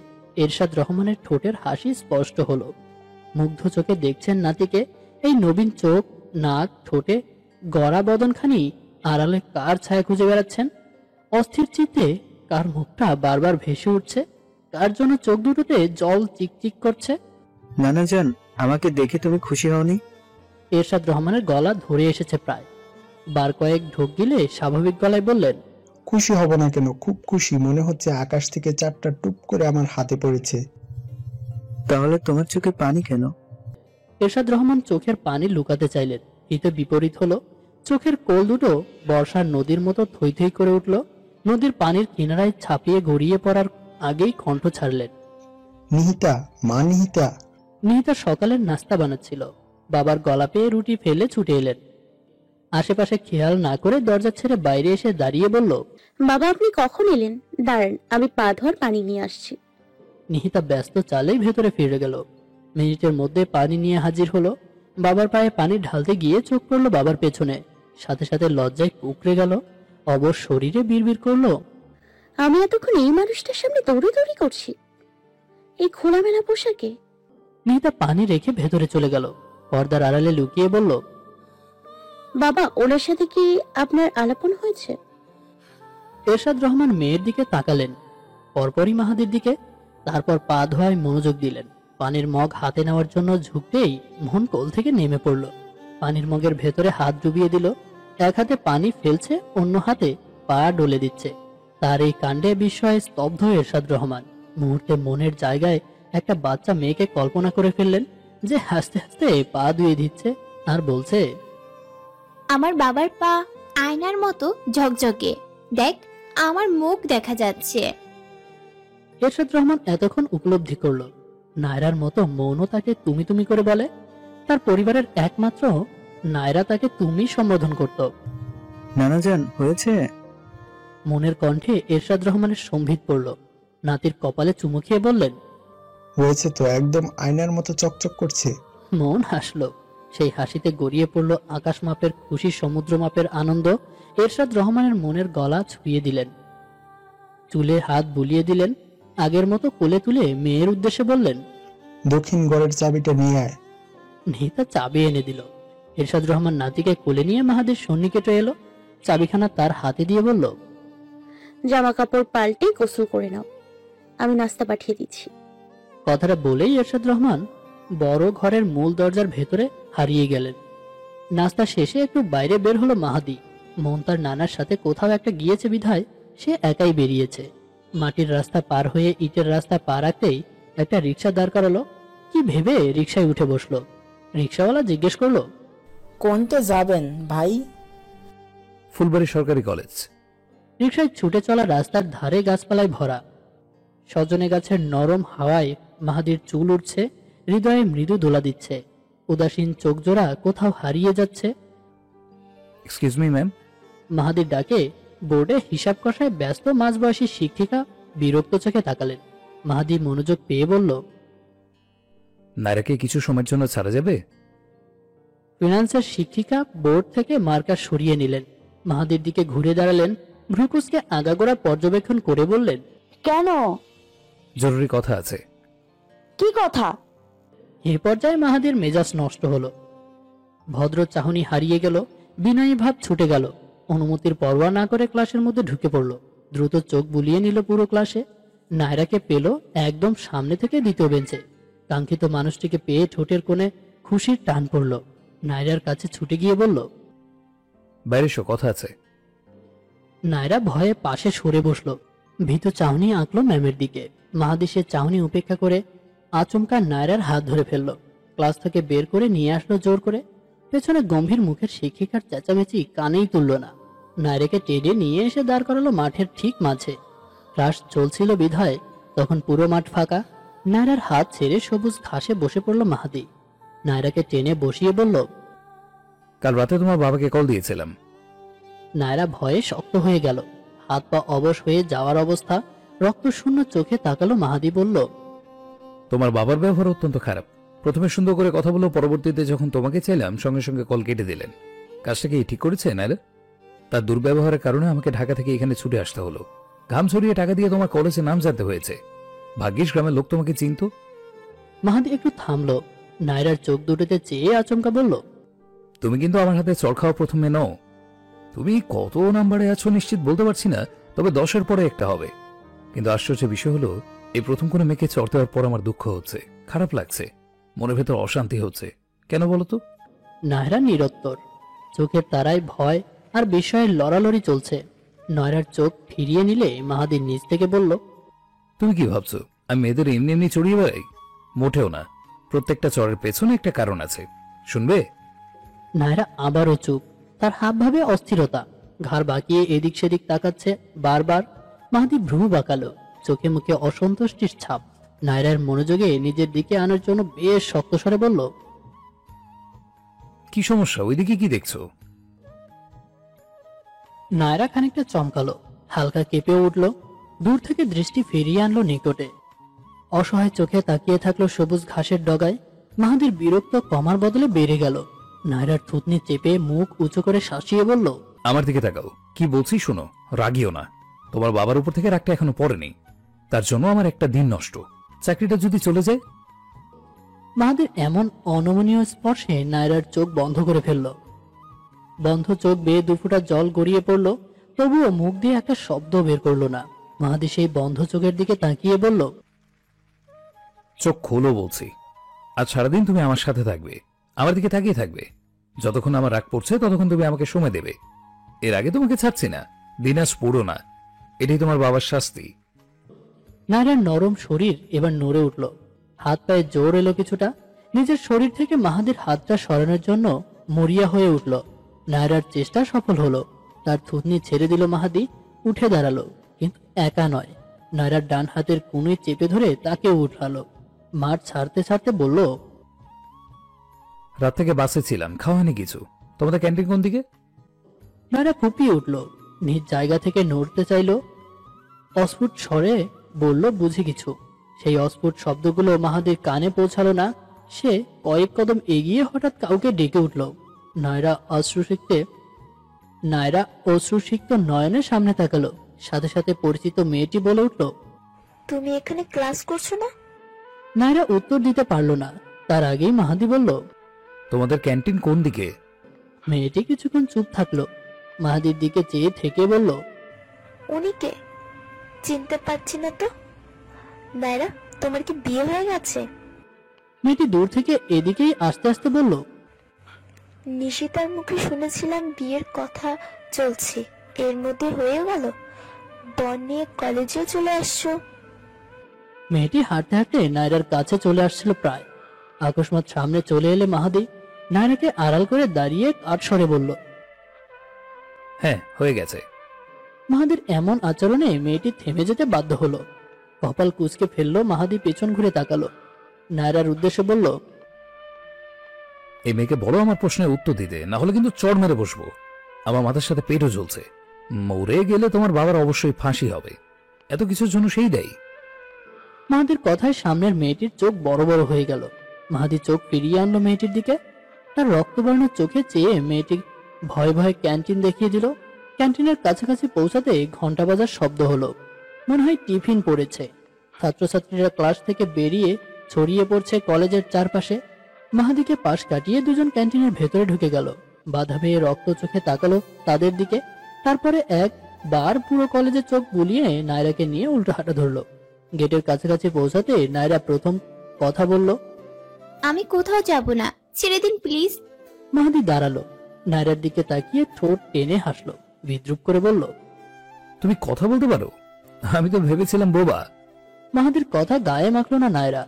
এরশাদ রহমানের ঠোঁটের হাসি স্পষ্ট হলো। মুগ্ধ চোখে দেখছেন নাতিকে। এই নবীন চোখ, নাক, ঠোঁটে গড়া বদনখানি আড়ালে কার ছায়া খুঁজে বেড়াচ্ছেন? অস্থির চিত্তে কার মুখটা বারবার ভেসে উঠছে? কার জন্য চোখ দুটোতে জল চিকচিক করছে? নানাজান, আমাকে দেখে তুমি খুশি হওনি? এরশাদ রহমানের গলা ধরে এসেছে প্রায়। বার কয়েক ঢোক গিলে স্বাভাবিক গলায় বললেন, খুশি হব না কেন, খুব খুশি। মনে হচ্ছে আকাশ থেকে 4টা টুপ করে আমার হাতে পড়েছে। তাহলে তোমার চোখে পানি কেন? এরশাদ রহমান চোখের পানি লুকাতে চাইলেন, কিন্তু বিপরীত হলো। চোখের কোল দুটো বর্ষার নদীর মতো থই থই করে উঠল। নদীর পানির কিনারায় ছাপিয়ে গড়িয়ে পড়ার আগেই কণ্ঠ ছাড়লেন, নিহিতা, মা নিহিতা। নিহিতা সকালের নাস্তা বানাচ্ছিল। বাবার গলা পেয়ে রুটি ফেলে ছুটে এলেন। আশেপাশে খেয়াল না করে দরজা ছেড়ে বাইরে এসে দাঁড়িয়ে বলল, বাবা আপনি কখন এলেন? দাঁড়ান, আমি পা ধোয়ার পানি নিয়ে আসছি। নিহিতা ব্যস্ত চালেই ভেতরে ফিরে গেল। মিনিটের মধ্যে পানি নিয়ে হাজির হলো। বাবার পায়ে পানি ঢালতে গিয়ে চোখ পড়লো বাবার পেছনে। সাথে সাথে লজ্জায় কুকড়ে গেল। অবশ শরীরে বিড়বিড় করলো, আমি এতক্ষণ এই মানুষটার সামনে দৌড়াদৌড়ি করছি, এই খোলামেলা পোশাকে। নিহিতা পানি রেখে ভেতরে চলে গেল। পর্দার আড়ালে লুকিয়ে বলল, বাবা ওনার সাথে কি আপনার আলাপন হয়েছে? এরশাদ রহমান মেয়ের দিকে তাকালেন, পরপরই মাহাদির দিকে, তারপর পা ধোয়ায় মনোযোগ দিলেন। পানির মগ হাতে নেওয়ার জন্য ঝুঁকতেই মোহন কোল থেকে নেমে পড়ল। পানির মগের ভেতরে হাত ডুবিয়ে দিল। এক হাতে পানি ফেলছে, অন্য হাতে পা ডলে দিচ্ছে। তার এই কাণ্ডে বিস্ময়ে স্তব্ধ এরশাদ রহমান। মুহূর্তে মনের জায়গায় একটা বাচ্চা মেয়েকে কল্পনা করে ফেললেন, যে হাসতে হাসতে পা ধুয়ে দিচ্ছে আর বলছে, আমার বাবার পা আয়নার মতো ঝকঝকে, দেখ আমার মুখ দেখা যাচ্ছে। এরশাদ রহমান এতক্ষণ উপলব্ধি করলো, নায়রার মতো মৌনও তাকে তুমি তুমি করে বলে। তার পরিবারের একমাত্র নায়রা তাকে তুমি সম্বোধন করত। নানাজান হয়েছে? মনের কণ্ঠে এরশাদ রহমানের সম্ভিত পড়ল। নাতির কপালে চুমু খেয়ে বললেন, হয়েছে তো, একদম আয়নার মতো চকচক করছে। মন হাসলো। সেই হাসিতে গড়িয়ে পড়ল আকাশ মাপের খুশি, সমুদ্র মাপের আনন্দ। এরশাদ রহমানের মনের গলা ছুঁয়ে দিলেন, চুলে হাত বুলিয়ে দিলেন। আগের মতো কোলে তুলে মেয়ের উদ্দেশ্যে বললেন, দক্ষিণ ঘরের চাবিটা নিয়ে আয়। নিহিতা চাবি এনে দিল। এরশাদ রহমান নাতিকে কোলে নিয়ে মাহাদির সন্নিকটে এলো। চাবিখানা তার হাতে দিয়ে বলল, জামা কাপড় পাল্টে গোসল করে নাও, আমি নাস্তা পাঠিয়ে দিচ্ছি। কথাটা বলেই এরশাদ রহমান বড় ঘরের মূল দরজার ভেতরে হারিয়ে গেলেন। নাস্তা শেষে একটু বাইরে বের হলো মাহাদি। মন তার নানার সাথে কোথাও একটা গিয়েছে বিধায় সে একাই বেরিয়েছে। মাটির রাস্তা পার হয়ে ইটের রাস্তা পা রাখতেই একটা রিক্সা দাঁড় করালো। কি ভেবে রিক্সায় উঠে বসলো। রিক্সাওয়ালা জিজ্ঞেস করলো, কোনতে যাবেন ভাই? ফুলবাড়ি সরকারি কলেজ। রিক্সায় ছুটে চলা রাস্তার ধারে গাছপালায় ভরা। সজনে গাছের নরম হাওয়ায় মাহাদির চুল উঠছে, হৃদয়ে মৃদু দোলা দিচ্ছে। উদাসীন চোখ জোড়া কোথাও হারিয়ে যাচ্ছে। Excuse me ma'am. মাহাদির ডাকে বোর্ডে হিসাব কষায় ব্যস্ত মাঝবয়সী শিক্ষিকা বিরক্ত চোখে তাকালেন। মাহাদি মনোযোগ পেয়ে বলল, নায়রাকে কিছু সময়ের জন্য ছাড়া যাবে? ফিনান্সের শিক্ষিকা বোর্ড থেকে মার্কার সরিয়ে নিলেন। মাহাদির দিকে ঘুরে দাঁড়ালেন, ভ্রুকুসকে আগাগোড়া পর্যবেক্ষণ করে বললেন, কেন? জরুরি কথা আছে। কি কথা? এ পর্যায়ে মাহাদির মেজাজ নষ্ট হলো। ভদ্র চাহনি হারিয়ে গেল, বিনয়ী ভাব ছুটে গেল। অনুমতির পরোয়া না করে ক্লাসের মধ্যে ঢুকে পড়ল। দ্রুত চোখ বুলিয়ে নিল পুরো ক্লাসে। নায়রাকে পেল একদম সামনে থেকে দ্বিতীয় বেঞ্চে। কাঙ্ক্ষিত মানুষটিকে পেয়ে ঠোঁটের কোণে খুশির টান পড়ল। নায়রার কাছে ছুটে গিয়ে বলল, বাইরে এসো, কথা আছে। নায়রা ভয়ে পাশে সরে বসল। ভীত চাহনি আঁকলো ম্যামের দিকে। মাহাদি সে চাহনি উপেক্ষা করে আচমকা নায়রার হাত ধরে ফেলল। ক্লাস থেকে বের করে নিয়ে আসলো জোর করে। পেছনে গম্ভীর মুখের শিক্ষিকার চেঁচামেচি কানেই তুলল না। নায়রাকে টেনে নিয়ে এসে দাঁড় করালো মাঠের ঠিক মাঝে। ক্লাস চলছিল বিধায় তখন পুরো মাঠ ফাঁকা। নায়রার হাত ছেড়ে সবুজ ঘাসে বসে পড়ল মাহাদি। নায়রাকে টেনে বসিয়ে বলল, কাল রাতে তোমার বাবাকে কল দিয়েছিলাম। নায়রা ভয়ে শক্ত হয়ে গেল। হাত পা অবশ হয়ে যাওয়ার অবস্থা। রক্ত শূন্য চোখে তাকালো মাহাদি। বলল, তোমার বাবার ব্যবহার অত্যন্ত খারাপ। প্রথমে সুন্দর করে কথা বলো, পরবর্তীতে যখন তোমাকে চাইলাম সঙ্গে সঙ্গে কল কেটে দিলেন। কাজটা কি ঠিক করেছে নায়রা? তার দুর্ব্যবহারের কারণে আমাকে ঢাকা থেকে এখানে ছুটে আসতে হলো। ঘাম ছড়িয়ে টাকা দিয়ে তোমার কলেজে নাম জানতে হয়েছে। ভাগ্যিস গ্রামের লোক তোমাকে চিনত। মাহাদি একটু থামলো। নায়রার চোখ দুটোতে চেয়ে আচমকা বলল, তুমি কিন্তু আমার হাতে চড় খাওয়া প্রথমে নও। তুমি কত নাম্বারে আছো নিশ্চিত বলতে পারছি না, তবে 10-এর পরে একটা হবে। কিন্তু আশ্চর্য বিষয় হলো, এই প্রথম কোনো মেয়েকে চড় দেওয়ার পর আমার দুঃখ হচ্ছে, খারাপ লাগছে, মনের ভেতর অশান্তি হচ্ছে। কেন বলো তো? নায়রা নিরুত্তর। চোখের তারায় ভয় আর বিস্ময়ের লড়ালড়ি চলছে। নায়রার চোখ ফিরিয়ে নিলে মাহাদি নিজ থেকে বলল, তুমি কি ভাবছো আমি মেয়েদের এমনি এমনি চড়িয়ে বেড়াই? মোটেও না। প্রত্যেকটা চড়ের পেছনে একটা কারণ আছে, শুনবে? নায়রা আবারও চুপ। তার হাব ভাবে অস্থিরতা। ঘাড় বাঁকিয়ে এদিক সেদিক তাকাচ্ছে বারবার। মাহাদি ভ্রু বাঁকালো, চোখে মুখে অসন্তুষ্টির ছাপ। নায়রার মনোযোগে নিজের দিকে আনার জন্য বেশ শক্ত স্বরে বলল, কি সমস্যা? ওইদিকে কি দেখছো? নায়রা খানিকটা চমকালো, হালকা কেঁপে উঠল। দূর থেকে দৃষ্টি ফিরিয়ে আনলো নিকটে। অসহায় চোখে তাকিয়ে থাকলো সবুজ ঘাসের ডগায়। মাহাদির বিরক্ত কমার বদলে বেড়ে গেল। নায়রার থুতনি চেপে মুখ উঁচু করে শাসিয়ে বলল, আমার দিকে তাকাও, কি বলছি শোনো, রাগিও না। তোমার বাবার উপর থেকে রাগটা এখনো পড়েনি, তার জন্য আমার একটা দিন নষ্ট। চাকরিটা যদি চলে যায়। মাহাদির এমন অনমনীয় স্পর্শে নায়রার চোখ বন্ধ করে ফেলল। বন্ধ চোখ বেয়ে দুফোঁটা জল গড়িয়ে পড়ল, তবুও মুখ দিয়ে একটা শব্দ বের করলো না। মাহাদি সেই বন্ধ চোখের দিকে তাকিয়ে বলল, চোখ খোলো বলছি। আজ সারাদিন তুমি আমার সাথে থাকবে, আমার দিকে তাকিয়ে থাকবে। যতক্ষণ আমার রাগ পড়ছে ততক্ষণ তুমি আমাকে সময় দেবে। এর আগে তোমাকে ছাড়ছি না, দিন আজ পুরো না। এটাই তোমার বাবার শাস্তি। নায়রার নরম শরীর এবার নড়ে উঠল। হাত পায়ে জোর এলো কিছুটা। নিজের শরীর থেকে মাহাদির হাতটা সরানোর জন্য মরিয়া হয়ে উঠল। নায়রার চেষ্টা সফল হলো। তার থুতনি ছেড়ে দিল মাহাদি, উঠে দাঁড়ালো। কিন্তু একা নয়, নায়রার ডান হাতের কুনুই চেপে ধরে তাকে উঠালো। মাঠ ছাড়তে ছাড়তে বলল, রাত থেকে বাসে ছিলাম, খাওয়ানি কিছু। তোমাদের ক্যান্টিন কোন দিকে? নায়রা ফুপিয়ে উঠল। নিজ জায়গা থেকে নড়তে চাইল। অস্ফুট স্বরে বলল, বুঝি কিছু। সেই অস্ফুট শব্দগুলো মাহাদির কানে পৌঁছালো না। সে কয়েক কদম এগিয়ে হঠাৎ কাউকে ডেকে উঠল। নায়রা অশ্রুসিক্ত নয়নের সামনে তাকালো। সাথে সাথে পরিচিত মেয়েটি বলে উঠল, তুমি এখানে ক্লাস করছো না? নায়রা উত্তর দিতে পারল না। তার আগেই মাহাদি বলল, তোমাদের ক্যান্টিন কোন দিকে? মেয়েটি কিছুক্ষণ চুপ থাকলো। মাহাদির দিকে চেয়ে থেকে বলল, উনি কে? চিনতে পারছি না তো। নায়রা, তোমার কি বিয়ে হয়ে গেছে? মেয়েটি দূর থেকে এদিকেই আস্তে আস্তে বলল, নিশিতার মুখে শুনেছিলাম বিয়ের কথা চলছে, এর মধ্যে হয়ে গেল। বর নিয়ে কলেজেও চলে আসছো। মেয়েটি হাঁটতে হাঁটতে নায়রার কাছে চলে আসছিল প্রায়। আকস্মাৎ সামনে চলে এলে মাহাদি নায়রাকে আড়াল করে দাঁড়িয়ে কাঠস্বরে বলল, হ্যাঁ হয়ে গেছে। মাহাদির এমন আচরণে মেয়েটি থেমে যেতে বাধ্য হলো। কপাল কুঁচকে ফেললো। মাহাদি পেছন ঘুরে তাকালো। নায়রার উদ্দেশ্যে বলল, এই মেয়েকে বলো আমার প্রশ্নের উত্তর দিতে, না হলে কিন্তু চড় মেরে বসবো। আমার মাথার সাথে পেটও জ্বলছে। মরে গেলে তোমার বাবার অবশ্যই ফাঁসি হবে। এত কিছুর জন্য সেই দেয়। মাহাদির কথায় সামনের মেয়েটির চোখ বড় বড় হয়ে গেল। মাহাদি চোখ ফিরিয়ে আনলো মেয়েটির দিকে। তার রক্তবর্ণ চোখে চেয়ে মেয়েটি ভয়ে ভয়ে ক্যান্টিন দেখিয়ে দিল। ক্যান্টিনের কাছাকাছি পৌঁছাতে ঘন্টা বাজার শব্দ হলো। মনে হয় টিফিন পড়েছে। ছাত্রছাত্রীরা ক্লাস থেকে বেরিয়ে ছড়িয়ে পড়ছে কলেজের চারপাশে। মাহাদিকে পাশ কাটিয়ে দুজন ক্যান্টিনের ভেতরে ঢুকে গেল। বাধা পেয়ে রক্ত চোখে তাকালো তাদের দিকে। তারপরে একবার পুরো কলেজে চোখ বুলিয়ে নায়রাকে নিয়ে উল্টো হাঁটা ধরলো। গেটের কাছাকাছি পৌঁছাতে নায়রা প্রথম কথা বলল, আমি কোথাও যাব না, ছেড়ে দিন প্লিজ। মাহাদি দাঁড়ালো। নায়রার দিকে তাকিয়ে ঠোঁট টেনে হাসলো। বিদ্রুপ করে বলল, তুমি কথা বলতে পারো? আমি তো ভেবেছিলাম বোবা। মাহাদির কথা গায়ে মাখলো না নায়রা।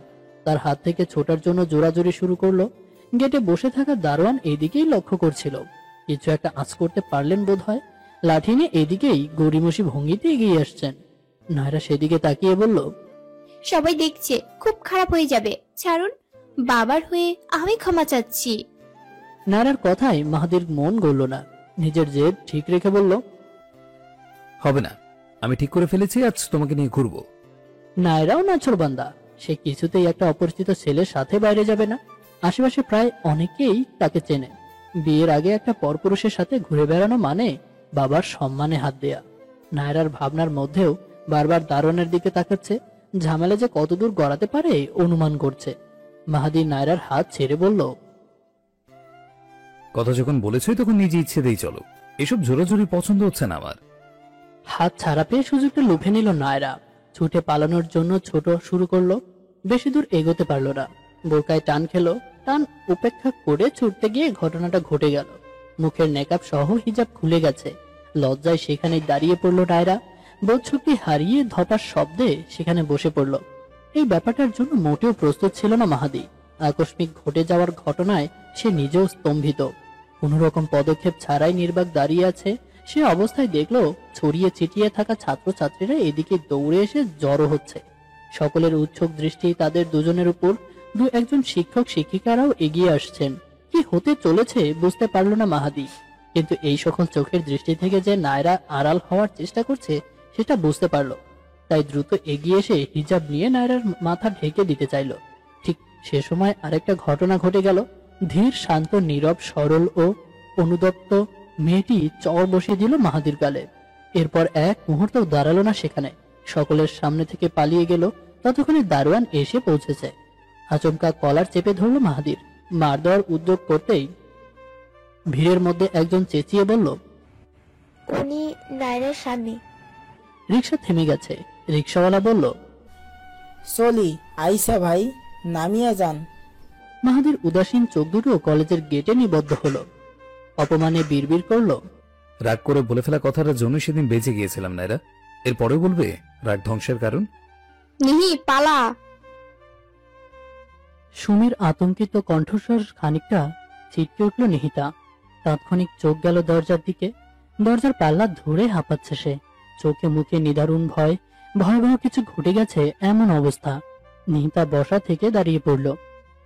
তার হাত থেকে ছোটার জন্য জোরাজোরি শুরু করলো। গেটে বসে থাকা দারোয়ান এদিকেই লক্ষ্য করছিল। কিছু একটা আঁচ করতে পারলেন বোধ হয়। লাঠি নিয়ে এদিকেই গড়িমসি ভঙ্গিতে এগিয়ে আসছেন। নায়রা সেদিকে তাকিয়ে বলল, সবাই দেখছে, খুব খারাপ হয়ে যাবে, ছাড়ুন। বাবার হয়ে আমি ক্ষমা চাচ্ছি। নায়রার কথায় মাহাদির মন গড়ল না। নিজের জেদ ঠিক রেখে বলল, হবে না, আমি ঠিক করে ফেলেছি, আজ তোমাকে নিয়ে ঘুরবো। নায়রাও নাছোড়বান্দা। সে কিছুতেই একটা অপরিচিত ছেলের সাথে বাইরে যাবে না। আশেপাশে প্রায় অনেকেই তাকে চেনে। বিয়ের আগে একটা পরপুরুষের সাথে ঘুরে বেড়ানো মানে বাবার সম্মানে হাত দেয়া। নায়রার ভাবনার মধ্যেও বারবার দারোয়ানের দিকে তাকাচ্ছে। ঝামেলা যে কতদূর গড়াতে পারে অনুমান করছে। মাহাদি নায়রার হাত ছেড়ে বলল, কথা যখন বলেছই তখন নিজে ইচ্ছেতেই চলো। এসব জোরাজোরি পছন্দ হচ্ছে না আমার। হাত ছাড়া পেয়ে সুযোগটা লুফে নিল নায়রা। ছুটে পালানোর জন্য ছোট শুরু করলো। বেশি দূর এগোতে পারলো না। বোরকায় টান খেলো। টান উপেক্ষা করে ছুটতে গিয়ে ঘটনাটা ঘটে গেল। মুখের নেকাব সহ হিজাব খুলে গেছে। লজ্জায় সেখানে দাঁড়িয়ে পড়লো নায়রা। বোধশক্তি হারিয়ে ধপার শব্দে সেখানে বসে পড়ল। এই ব্যাপারটার জন্য মোটেও প্রস্তুত ছিল না মাহাদি। আকস্মিক ঘটে যাওয়ার ঘটনায় সে নিজেও স্তম্ভিত। কোনো রকম পদক্ষেপ ছাড়াই নির্বাক দাঁড়িয়ে আছে। সে অবস্থায় দেখলো ছড়িয়ে ছিটিয়ে থাকা ছাত্রছাত্রীরা এদিকে দৌড়ে এসে জড়ো হচ্ছে। সকলের উৎসুক দৃষ্টি তাদের দুজনের উপর। দু একজন শিক্ষক শিক্ষিকারাও এগিয়ে আসছেন। কি হতে চলেছে বুঝতে পারল না মাহাদি। কিন্তু এই সকল চোখের দৃষ্টি থেকে যে নায়রা আড়াল হওয়ার চেষ্টা করছে সেটা বুঝতে পারলো, তাই দ্রুত এগিয়ে এসে হিজাব নিয়ে নায়রার মাথা ঢেকে দিতে চাইল। ঠিক সে সময় আরেকটা ঘটনা ঘটে গেল। ধীর, শান্ত, নীরব, সরল ও অনুদপ্ত মেয়েটি চড় বসিয়ে দিল মাহাদির গালে। এরপর এক মুহূর্ত দাঁড়ালো না সেখানে, সকলের সামনে থেকে পালিয়ে গেল। ততক্ষণে দারোয়ান এসে পৌঁছেছে। আচমকা কলার চেপে ধরল মাহাদির। মার দেওয়ার উদ্যোগ করতেই ভিড়ের মধ্যে একজন চেঁচিয়ে বলল, উনি নায়রার স্বামী। রিক্সা থেমে গেছে। রিক্সাওয়ালা বলল, চলি আইসা ভাই, নামিয়া যান। মাহাদির উদাসীন চোখ দুটো কলেজের গেটে নিবদ্ধ হলো। অপমানে বিড়বিড় করলো, রাগ করে বলে ফেলা কথাটার জন্য সেদিন বেঁচে গিয়েছিলাম নায়রা। এরপরে বলবে রাগ ধ্বংসের কারণ। নিহি পালা। সুমির আতঙ্কিত কণ্ঠস্বর খানিকটা ছিটকে উঠল নিহিতা। তাৎক্ষণিক চোখ গেল দরজার দিকে। দরজার পাল্লা ধরে হাঁপাচ্ছে সে। চোখে মুখে নিদারুণ ভয়, ভয়াবহ কিছু ঘটে গেছে এমন অবস্থা। নিহিতা বসা থেকে দাঁড়িয়ে পড়ল,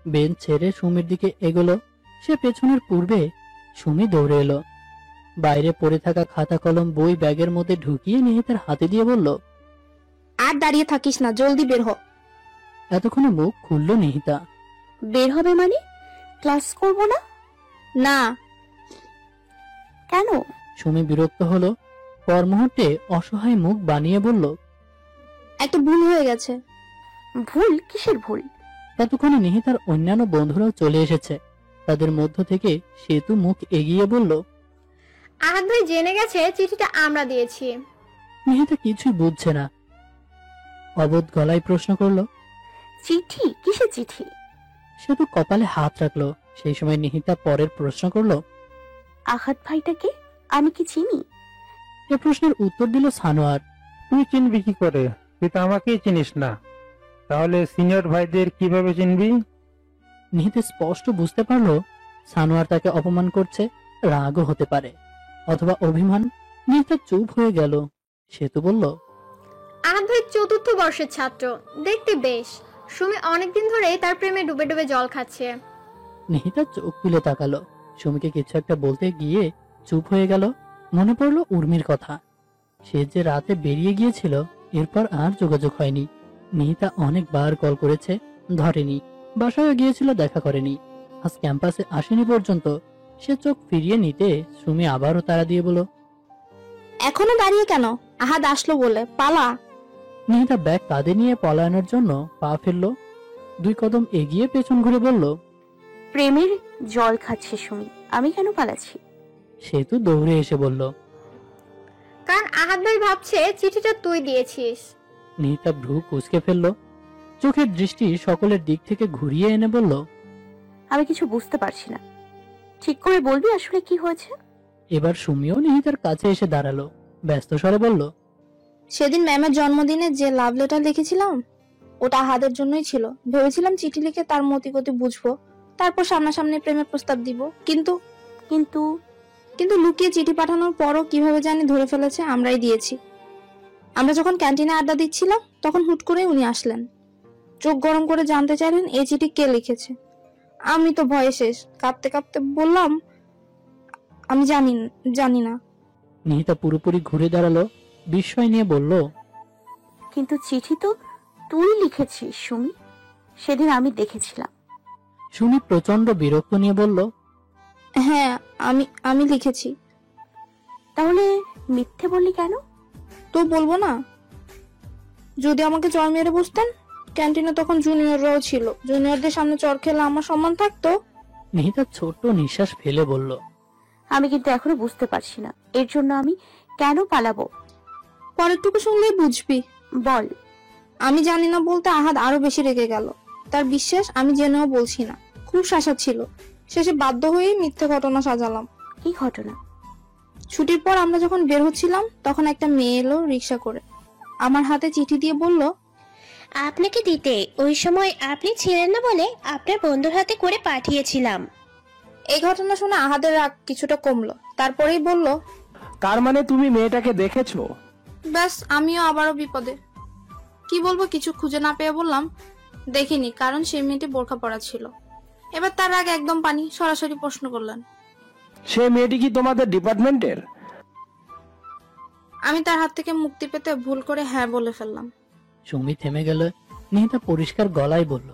বেঞ্চ ছেড়ে সুমির দিকে এগোলো। সে পেছনের পূর্বে সুমি দৌড়ে এলো। বাইরে পড়ে থাকা খাতা কলম বই ব্যাগের মধ্যে ঢুকিয়ে নিহিতার হাতে দিয়ে বলল, আর দাঁড়িয়ে থাকিস না, জলদি বের হ। এতক্ষণে মুখ খুলল নিহিতা। বের হবে মানে? ক্লাস করব না? না। কেন? সুমি বিরক্ত হলো। পর মুহূর্তে অসহায় মুখ বানিয়ে বলল, একটা ভুল হয়ে গেছে। ভুল? কিসের ভুল? ততক্ষণে নিহিতার অন্যান্য বন্ধুরাও চলে এসেছে। তাদের মধ্য থেকে সেতু মুখ এগিয়ে বলল, আহাদ ভাই জেনে গেছে চিঠিটা আমরা দিয়েছি। নিহিতা কিছুই বুঝছে না, অবোধ গলায় প্রশ্ন করলো, চিঠি? কিসের চিঠি? সেতু কপালে হাত রাখলো। সেই সময় নিহিতা পরের প্রশ্ন করলো, আহাদ ভাইটাকে আমি কি চিনি? এ প্রশ্নের উত্তর দিল সানোয়ার। তুই চিনবি কি করে? তুই তো আমাকেই চিনিস না, তাহলে সিনিয়র ভাইদের কিভাবে চিনবি? নিহিতা স্পষ্ট বুঝতে পারলো সানোয়ার তাকে অপমান করছে। রাগও হতে পারে, অথবা অভিমান। নিহিতা চুপ হয়ে গেল। সেতু বলল, আহাদ ভাই 4র্থ বর্ষের ছাত্র, দেখতে বেশ। সুমি অনেকদিন ধরেই তার প্রেমে ডুবে ডুবে জল খাচ্ছে। নিহিতা চোখ তুলে তাকালো। সুমিকে কিছু একটা বলতে গিয়ে চুপ হয়ে গেল। মনে পড়লো উর্মির কথা। সে যে রাতে বেরিয়ে গিয়েছিল, এরপর আর যোগাযোগ হয়নি। নিহিতা অনেকবার কল করেছে, ধরেনি। বাসায় গিয়েছিল, দেখা করেনি। আজ ক্যাম্পাসে আসেনি পর্যন্ত। সে চোখ ফিরিয়ে নিতে সুমি আবারও তাড়া দিয়ে বলল, এখনো দাঁড়িয়ে কেন? আহাদ আসলো বলে, পালা। নিহিতা ব্যাগ কাঁধে নিয়ে পলায়নের জন্য পা ফেললো। 2 কদম এগিয়ে পেছন ঘুরে বলল, প্রেমের জল খাচ্ছে সুমি, আমি কেন পালাচ্ছি? সেতু দৌড়ে এসে বলল, কারণ আহাদ ভাই ভাবছে চিঠিটা তুই দিয়েছিস। নিহিতা ভ্রু কুঁচকে ফেললো। চোখের দৃষ্টি সকলের দিক থেকে ঘুরিয়ে এনে বলল, আমি কিছু বুঝতে পারছি না, ঠিক করে বলবি আসলে কি হয়েছে? এবার সুমিও নিহিতার কাছে এসে দাঁড়ালো। ব্যস্ত স্বরে বলল, সেদিন ম্যামের জন্মদিনে যে লাভ লেটার লিখেছিলাম, ওটা আহাদের জন্যই ছিল। ভেবেছিলাম চিঠি লিখে তার মতিগতি বুঝবো, তারপর সামনাসামনি প্রেমের প্রস্তাব দিব। কিন্তু কিন্তু কিন্তু লুকিয়ে চিঠি পাঠানোর পরও কিভাবে জানি ধরে ফেলেছে আমরাই দিয়েছি। আমরা যখন ক্যান্টিনে আড্ডা দিচ্ছিলাম, তখন হুট করে উনি আসলেন। চোখ গরম করে জানতে চাইলেন এই চিঠি কে লিখেছে। আমি তো ভয়ে শেষ, কাঁপতে কাঁপতে বললাম, আমি জানি না। নিহিতা পুরোপুরি ঘুরে দাঁড়ালো, বিস্ময় নিয়ে বলল, কিন্তু চিঠি তো তুই লিখেছিস সুমি, সেদিন আমি দেখেছিলাম। সুমি প্রচন্ড বিরক্ত নিয়ে বলল, হ্যাঁ আমি লিখেছি। তাহলে মিথ্যে বললি কেন? তো বলবো না? যদি আমাকে চর মেরে বসতেন, ক্যান্টিনে তখন জুনিয়ররাও ছিল, জুনিয়রদের সামনে চর খেলে আমার সম্মান থাকতো। নিহিতা ছোট্ট নিঃশ্বাস ফেলে বলল, আমি কিন্তু এখনো বুঝতে পারছি না এর জন্য আমি কেন পালাবো। পরেরটুকু শুনলেই বুঝবি। বল। আমি জানি না বলতে আহাদ আরো বেশি রেগে গেল। তার বিশ্বাস আমি জেনেও বলছি না, খুব শাসা ছিল। শেষে বাধ্য হয়েই মিথ্যে ঘটনা সাজালাম। কি ঘটনা? ছুটির পর আমরা যখন বের হচ্ছিলাম, তখন একটা মেয়ে এলো রিক্সা করে, আমার হাতে চিঠি দিয়ে বলল, আপনাকে দিতে। ওই সময় আপনি ছিলেন না বলে আপনার বন্ধুর হাতে করে পাঠিয়েছিলাম। এই ঘটনা শুনে আহাদের রাগ কিছুটা কমলো। তারপরেই বলল, তার মানে তুমি মেয়েটাকে দেখেছো? ব্যাস, আমিও আবারও বিপদে। কি বলবো কিছু খুঁজে না পেয়ে বললাম, দেখিনি, কারণ সেই মেয়েটি বোরখা পরা ছিল। এবার তার রাগ একদম পানি, সরাসরি প্রশ্ন করলেন, সে মেয়েটি কি তোমাদের ডিপার্টমেন্টের? আমি তার হাত থেকে মুক্তি পেতে ভুল করে হ্যাঁ বলে ফেললাম। সুমি থেমে গেল। নিহিতা পরিষ্কার গলায় বলল,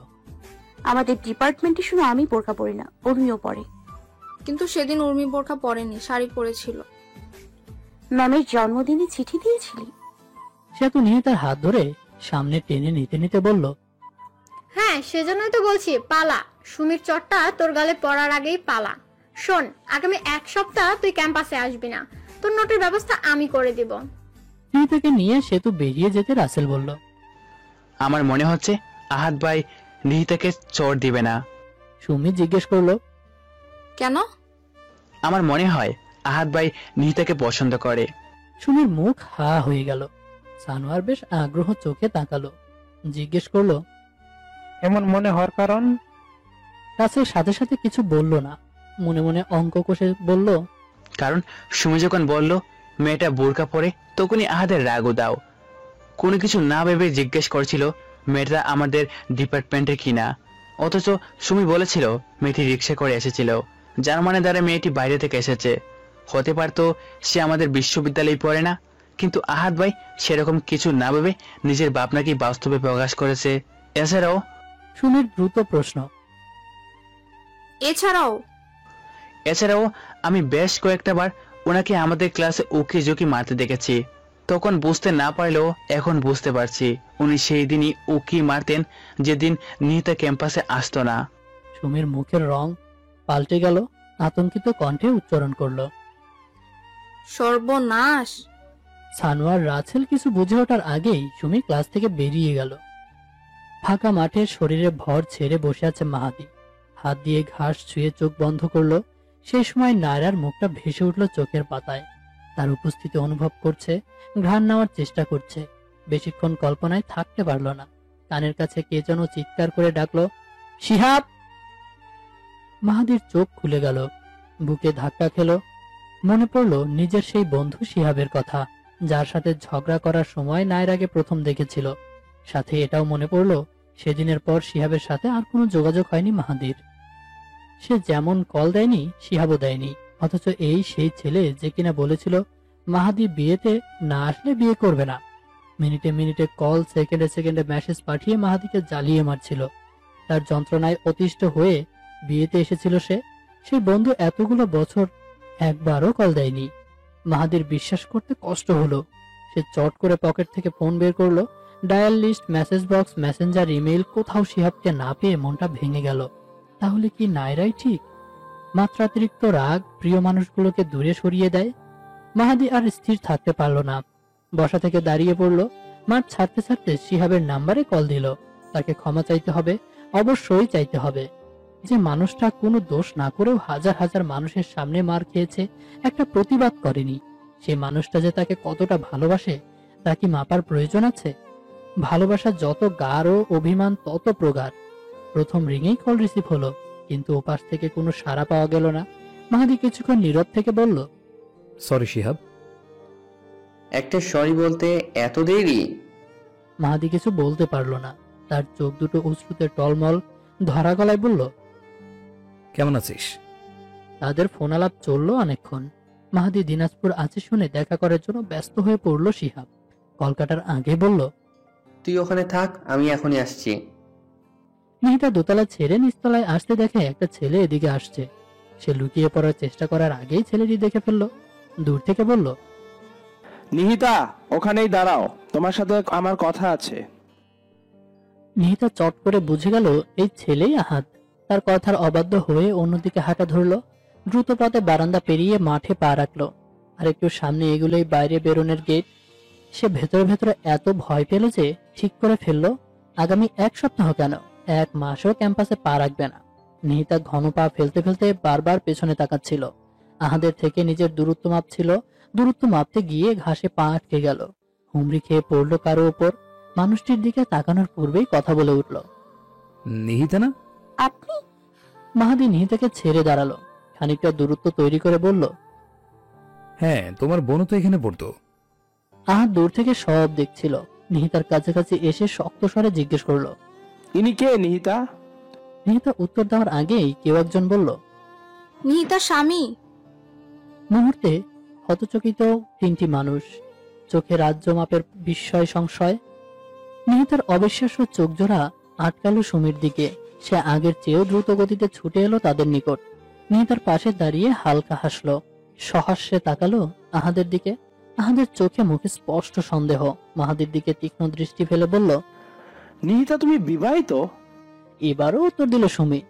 আমাদের ডিপার্টমেন্টে শুধু আমি বোরকা পরি না, উর্মিও পরে। কিন্তু সেদিন উর্মি বোরকা পরেনি, শাড়ি পরেছিল। ম্যামের জন্মদিনে চিঠি দিয়েছিলি? সে তো নিহিতার হাত ধরে সামনে টেনে নিতে নিতে বলল, হ্যাঁ সেজন্যই তো বলছি পালা, সুমির চটটা তোর গালে পড়ার আগেই পালা। শোন, আগামী 1 সপ্তাহ তুই ক্যাম্পাসে আসবি না, তোর নোটের ব্যবস্থা আমি করে দিব। নিহিতাকে নিয়ে সে তো বেরিয়ে যেতে রাসেল বলল, আমার মনে হচ্ছে আহাদ ভাই নিহিতাকে চড় দিবে না। সুমি জিজ্ঞেস করলো, কেন? আমার মনে হয় আহাদ ভাই নিহিতাকে পছন্দ করে। সুমির মুখ হা হয়ে গেল। সানোয়ার বেশ আগ্রহ চোখে তাকালো, জিজ্ঞেস করলো, এমন মনে হওয়ার কারণ? রাসেল সাথে সাথে কিছু বলল না, মনে মনে অঙ্ক কষে বলল, কারণ সুমি যখন বলল মেয়েটা বোরকা পরে তখনই আহাদের রাগও দাও। কোনো কিছু না ভেবে জিজ্ঞেস করছিল মেয়েটা আমাদের ডিপার্টমেন্টের কিনা, অথচ সুমি বলেছিল মেয়েটি রিক্সা করে এসেছিল, যার মানে দ্বারা মেয়েটি বাইরে থেকে এসেছে। হতে পারতো সে আমাদের বিশ্ববিদ্যালয়ে পড়ে না, কিন্তু আহাদ ভাই সেরকম কিছু না ভেবে নিজের ভাবনাকে বাস্তবে প্রকাশ করেছে। এছাড়াও সুমির দ্রুত প্রশ্ন, এছাড়াও আমি বেশ কয়েকটা বার ওনাকে আমাদের ক্লাসে উকি ঝুঁকি মারতে দেখেছি। তখন বুঝতে না পারলেও এখন বুঝতে পারছি উনি সেই দিনই উকি মারতেন যেদিন নিহিতা ক্যাম্পাসে আসতো না। সুমির মুখের রং পাল্টে গেল, আতঙ্কিত কণ্ঠে উচ্চারণ করলো, সর্বনাশ। সানোয়ার রাসেল কিছু বুঝে ওঠার আগেই সুমি ক্লাস থেকে বেরিয়ে গেল। ফাঁকা মাঠে শরীরে ভর ছেড়ে বসে আছে মাহাদি, হাত দিয়ে ঘাস ছুঁয়ে চোখ বন্ধ করলো। সেই সময় নায়রার মুখটা ভেসে উঠল চোখের পাতায়। তার উপস্থিতি অনুভব করছে, ঘ্রাণ নেওয়ার চেষ্টা করছে। বেশিক্ষণ কল্পনায় থাকতে পারল না। কানের কাছে কে যেন চিৎকার করে ডাকলো, শিহাব। মাহাদির চোখ খুলে গেল, বুকে ধাক্কা খেলো। মনে পড়লো নিজের সেই বন্ধু শিহাবের কথা, যার সাথে ঝগড়া করার সময় নায়রাকে প্রথম দেখেছিল। সাথে এটাও মনে পড়লো সেদিনের পর শিহাবের সাথে আর কোনো যোগাযোগ হয়নি মাহাদির। সে যেমন কল দেয়নি, শিহাবও দেয়নি, অথচ এই সেই ছেলে যে কিনা বলেছিল মাহাদি বিয়েতে না আসলে বিয়ে করবে না। মিনিটে মিনিটে কল, সেকেন্ডে সেকেন্ডে মেসেজ পাঠিয়ে মাহাদিকে জ্বালিয়ে মারছিল। তার যন্ত্রণায় অতিষ্ঠ হয়ে বিয়েতে এসেছিল সে। সেই বন্ধু এতগুলো বছর একবারও কল দেয়নি। মাহাদির বিশ্বাস করতে কষ্ট হলো। সে চট করে পকেট থেকে ফোন বের করলো। Dial list, message box, messenger, email, কোথাও শিহাবকে না পেয়ে মনটা ভেঙে গেল। তাহলে কি নায়রাই ঠিক? মাত্রাতিরিক্ত রাগ প্রিয় মানুষগুলোকে দূরে সরিয়ে দেয়। মাহাদি আর স্থির থাকতে পারল না, বসা থেকে দাঁড়িয়ে পড়ল। মাঠ ছাড়তে ছাড়তে শিহাবের নাম্বারে কল দিল। তাকে ক্ষমা চাইতে হবে, অবশ্যই চাইতে হবে। যে মানুষটা কোনো দোষ না করেও হাজার হাজার মানুষের সামনে মার খেয়েছে, একটা প্রতিবাদ করেনি, সে মানুষটা যে তাকে কতটা ভালোবাসে তা কি মাপার প্রয়োজন আছে? ভালোবাসা যত গাঢ়, অভিমান তত প্রগাঢ়। প্রথম রিঙেই কল রিসিভ হলো, কিন্তু ওপাশ থেকে কোনো সাড়া পাওয়া গেল না। মাহাদি কিছুক্ষণ নীরব থেকে বলল, সরি শিহাব। একটা সরি বলতে এত দেরি? মাহাদি কিছু বলতে পারলো না। তার চোখ দুটো অশ্রুতে টলমল। ধরা গলায় বলল, কেমন আছিস? তাদের ফোন আলাপ চললো অনেকক্ষণ। মাহাদি দিনাজপুর আছে শুনে দেখা করার জন্য ব্যস্ত হয়ে পড়ল শিহাব। কল কাটার আগে বলল, তুই ওখানে থাক, আমি এখনই আসছি। মেয়েটা দোতলা ছেড়ে নিচতলায় আসতে দেখে একটা ছেলে এদিকে আসছে। সে লুকিয়ে পড়ার চেষ্টা করার আগেই ছেলেটি দেখে ফেললো। দূর থেকে বলল, নিহিতা, ওখানেই দাঁড়াও, তোমার সাথে আমার কথা আছে। নিহিতা চট করে বুঝে গেল এই ছেলেই আহাদ। তার কথার অবাধ্য হয়ে অন্যদিকে হাঁটা ধরলো। দ্রুত পথে বারান্দা পেরিয়ে মাঠে পা রাখলো। আর একটু সামনে এগুলোই বাইরে বেরোনোর গেট। সে ভেতরে ভেতরে এত ভয় পেল যে ঠিক করে ফেললো আগামী 1 সপ্তাহ কেন, 1 মাসও ক্যাম্পাসে পা রাখবে না। নিহিতা ঘন পা ফেলতে ফেলতে বারবার পেছনে তাকাচ্ছিল। আহাদের থেকে নিজের দূরত্ব মাপছিল। দূরত্ব মাপতে গিয়ে ঘাসে পা আটকে গেল। হুমড়ি খেয়ে পড়লো কারো ওপর। মানুষটির দিকে তাকানোর পূর্বেই কথা বলে উঠল, নিহিতা না? আপনি? মাহাদি নিহিতাকে ছেড়ে দাঁড়ালো। খানিকটা দূরত্ব তৈরি করে বলল, হ্যাঁ, তোমার বোনও তো এখানে পড়তো। আহাদ দূর থেকে সব দেখছিল। নিহিতার কাছাকাছি এসে শক্ত স্বরে জিজ্ঞেস করলো, ইনি কে নিহিতা? নিহিতা উত্তর দেওয়ার আগেই কেউ একজন বলল, নিহিতার স্বামী। মুহূর্তে হতচকিত 3টি মানুষ। চোখে রাজ্য মাপের বিস্ময় সংশয়। নিহিতার অবিশ্বাস্য চোখজোড়া আটকালো সুমির দিকে। সে আগের চেয়েও দ্রুত গতিতে ছুটে এলো তাদের নিকট। নিহিতার পাশে দাঁড়িয়ে হালকা হাসলো, সহাস্যে তাকালো আহাদের দিকে। আহাদের চোখে মুখে স্পষ্ট সন্দেহ। মাহাদির দিকে তীক্ষ্ণ দৃষ্টি ফেলে বলল, নিহিতা তুমি বিবাহিত? এবারও উত্তর দিল সুমি।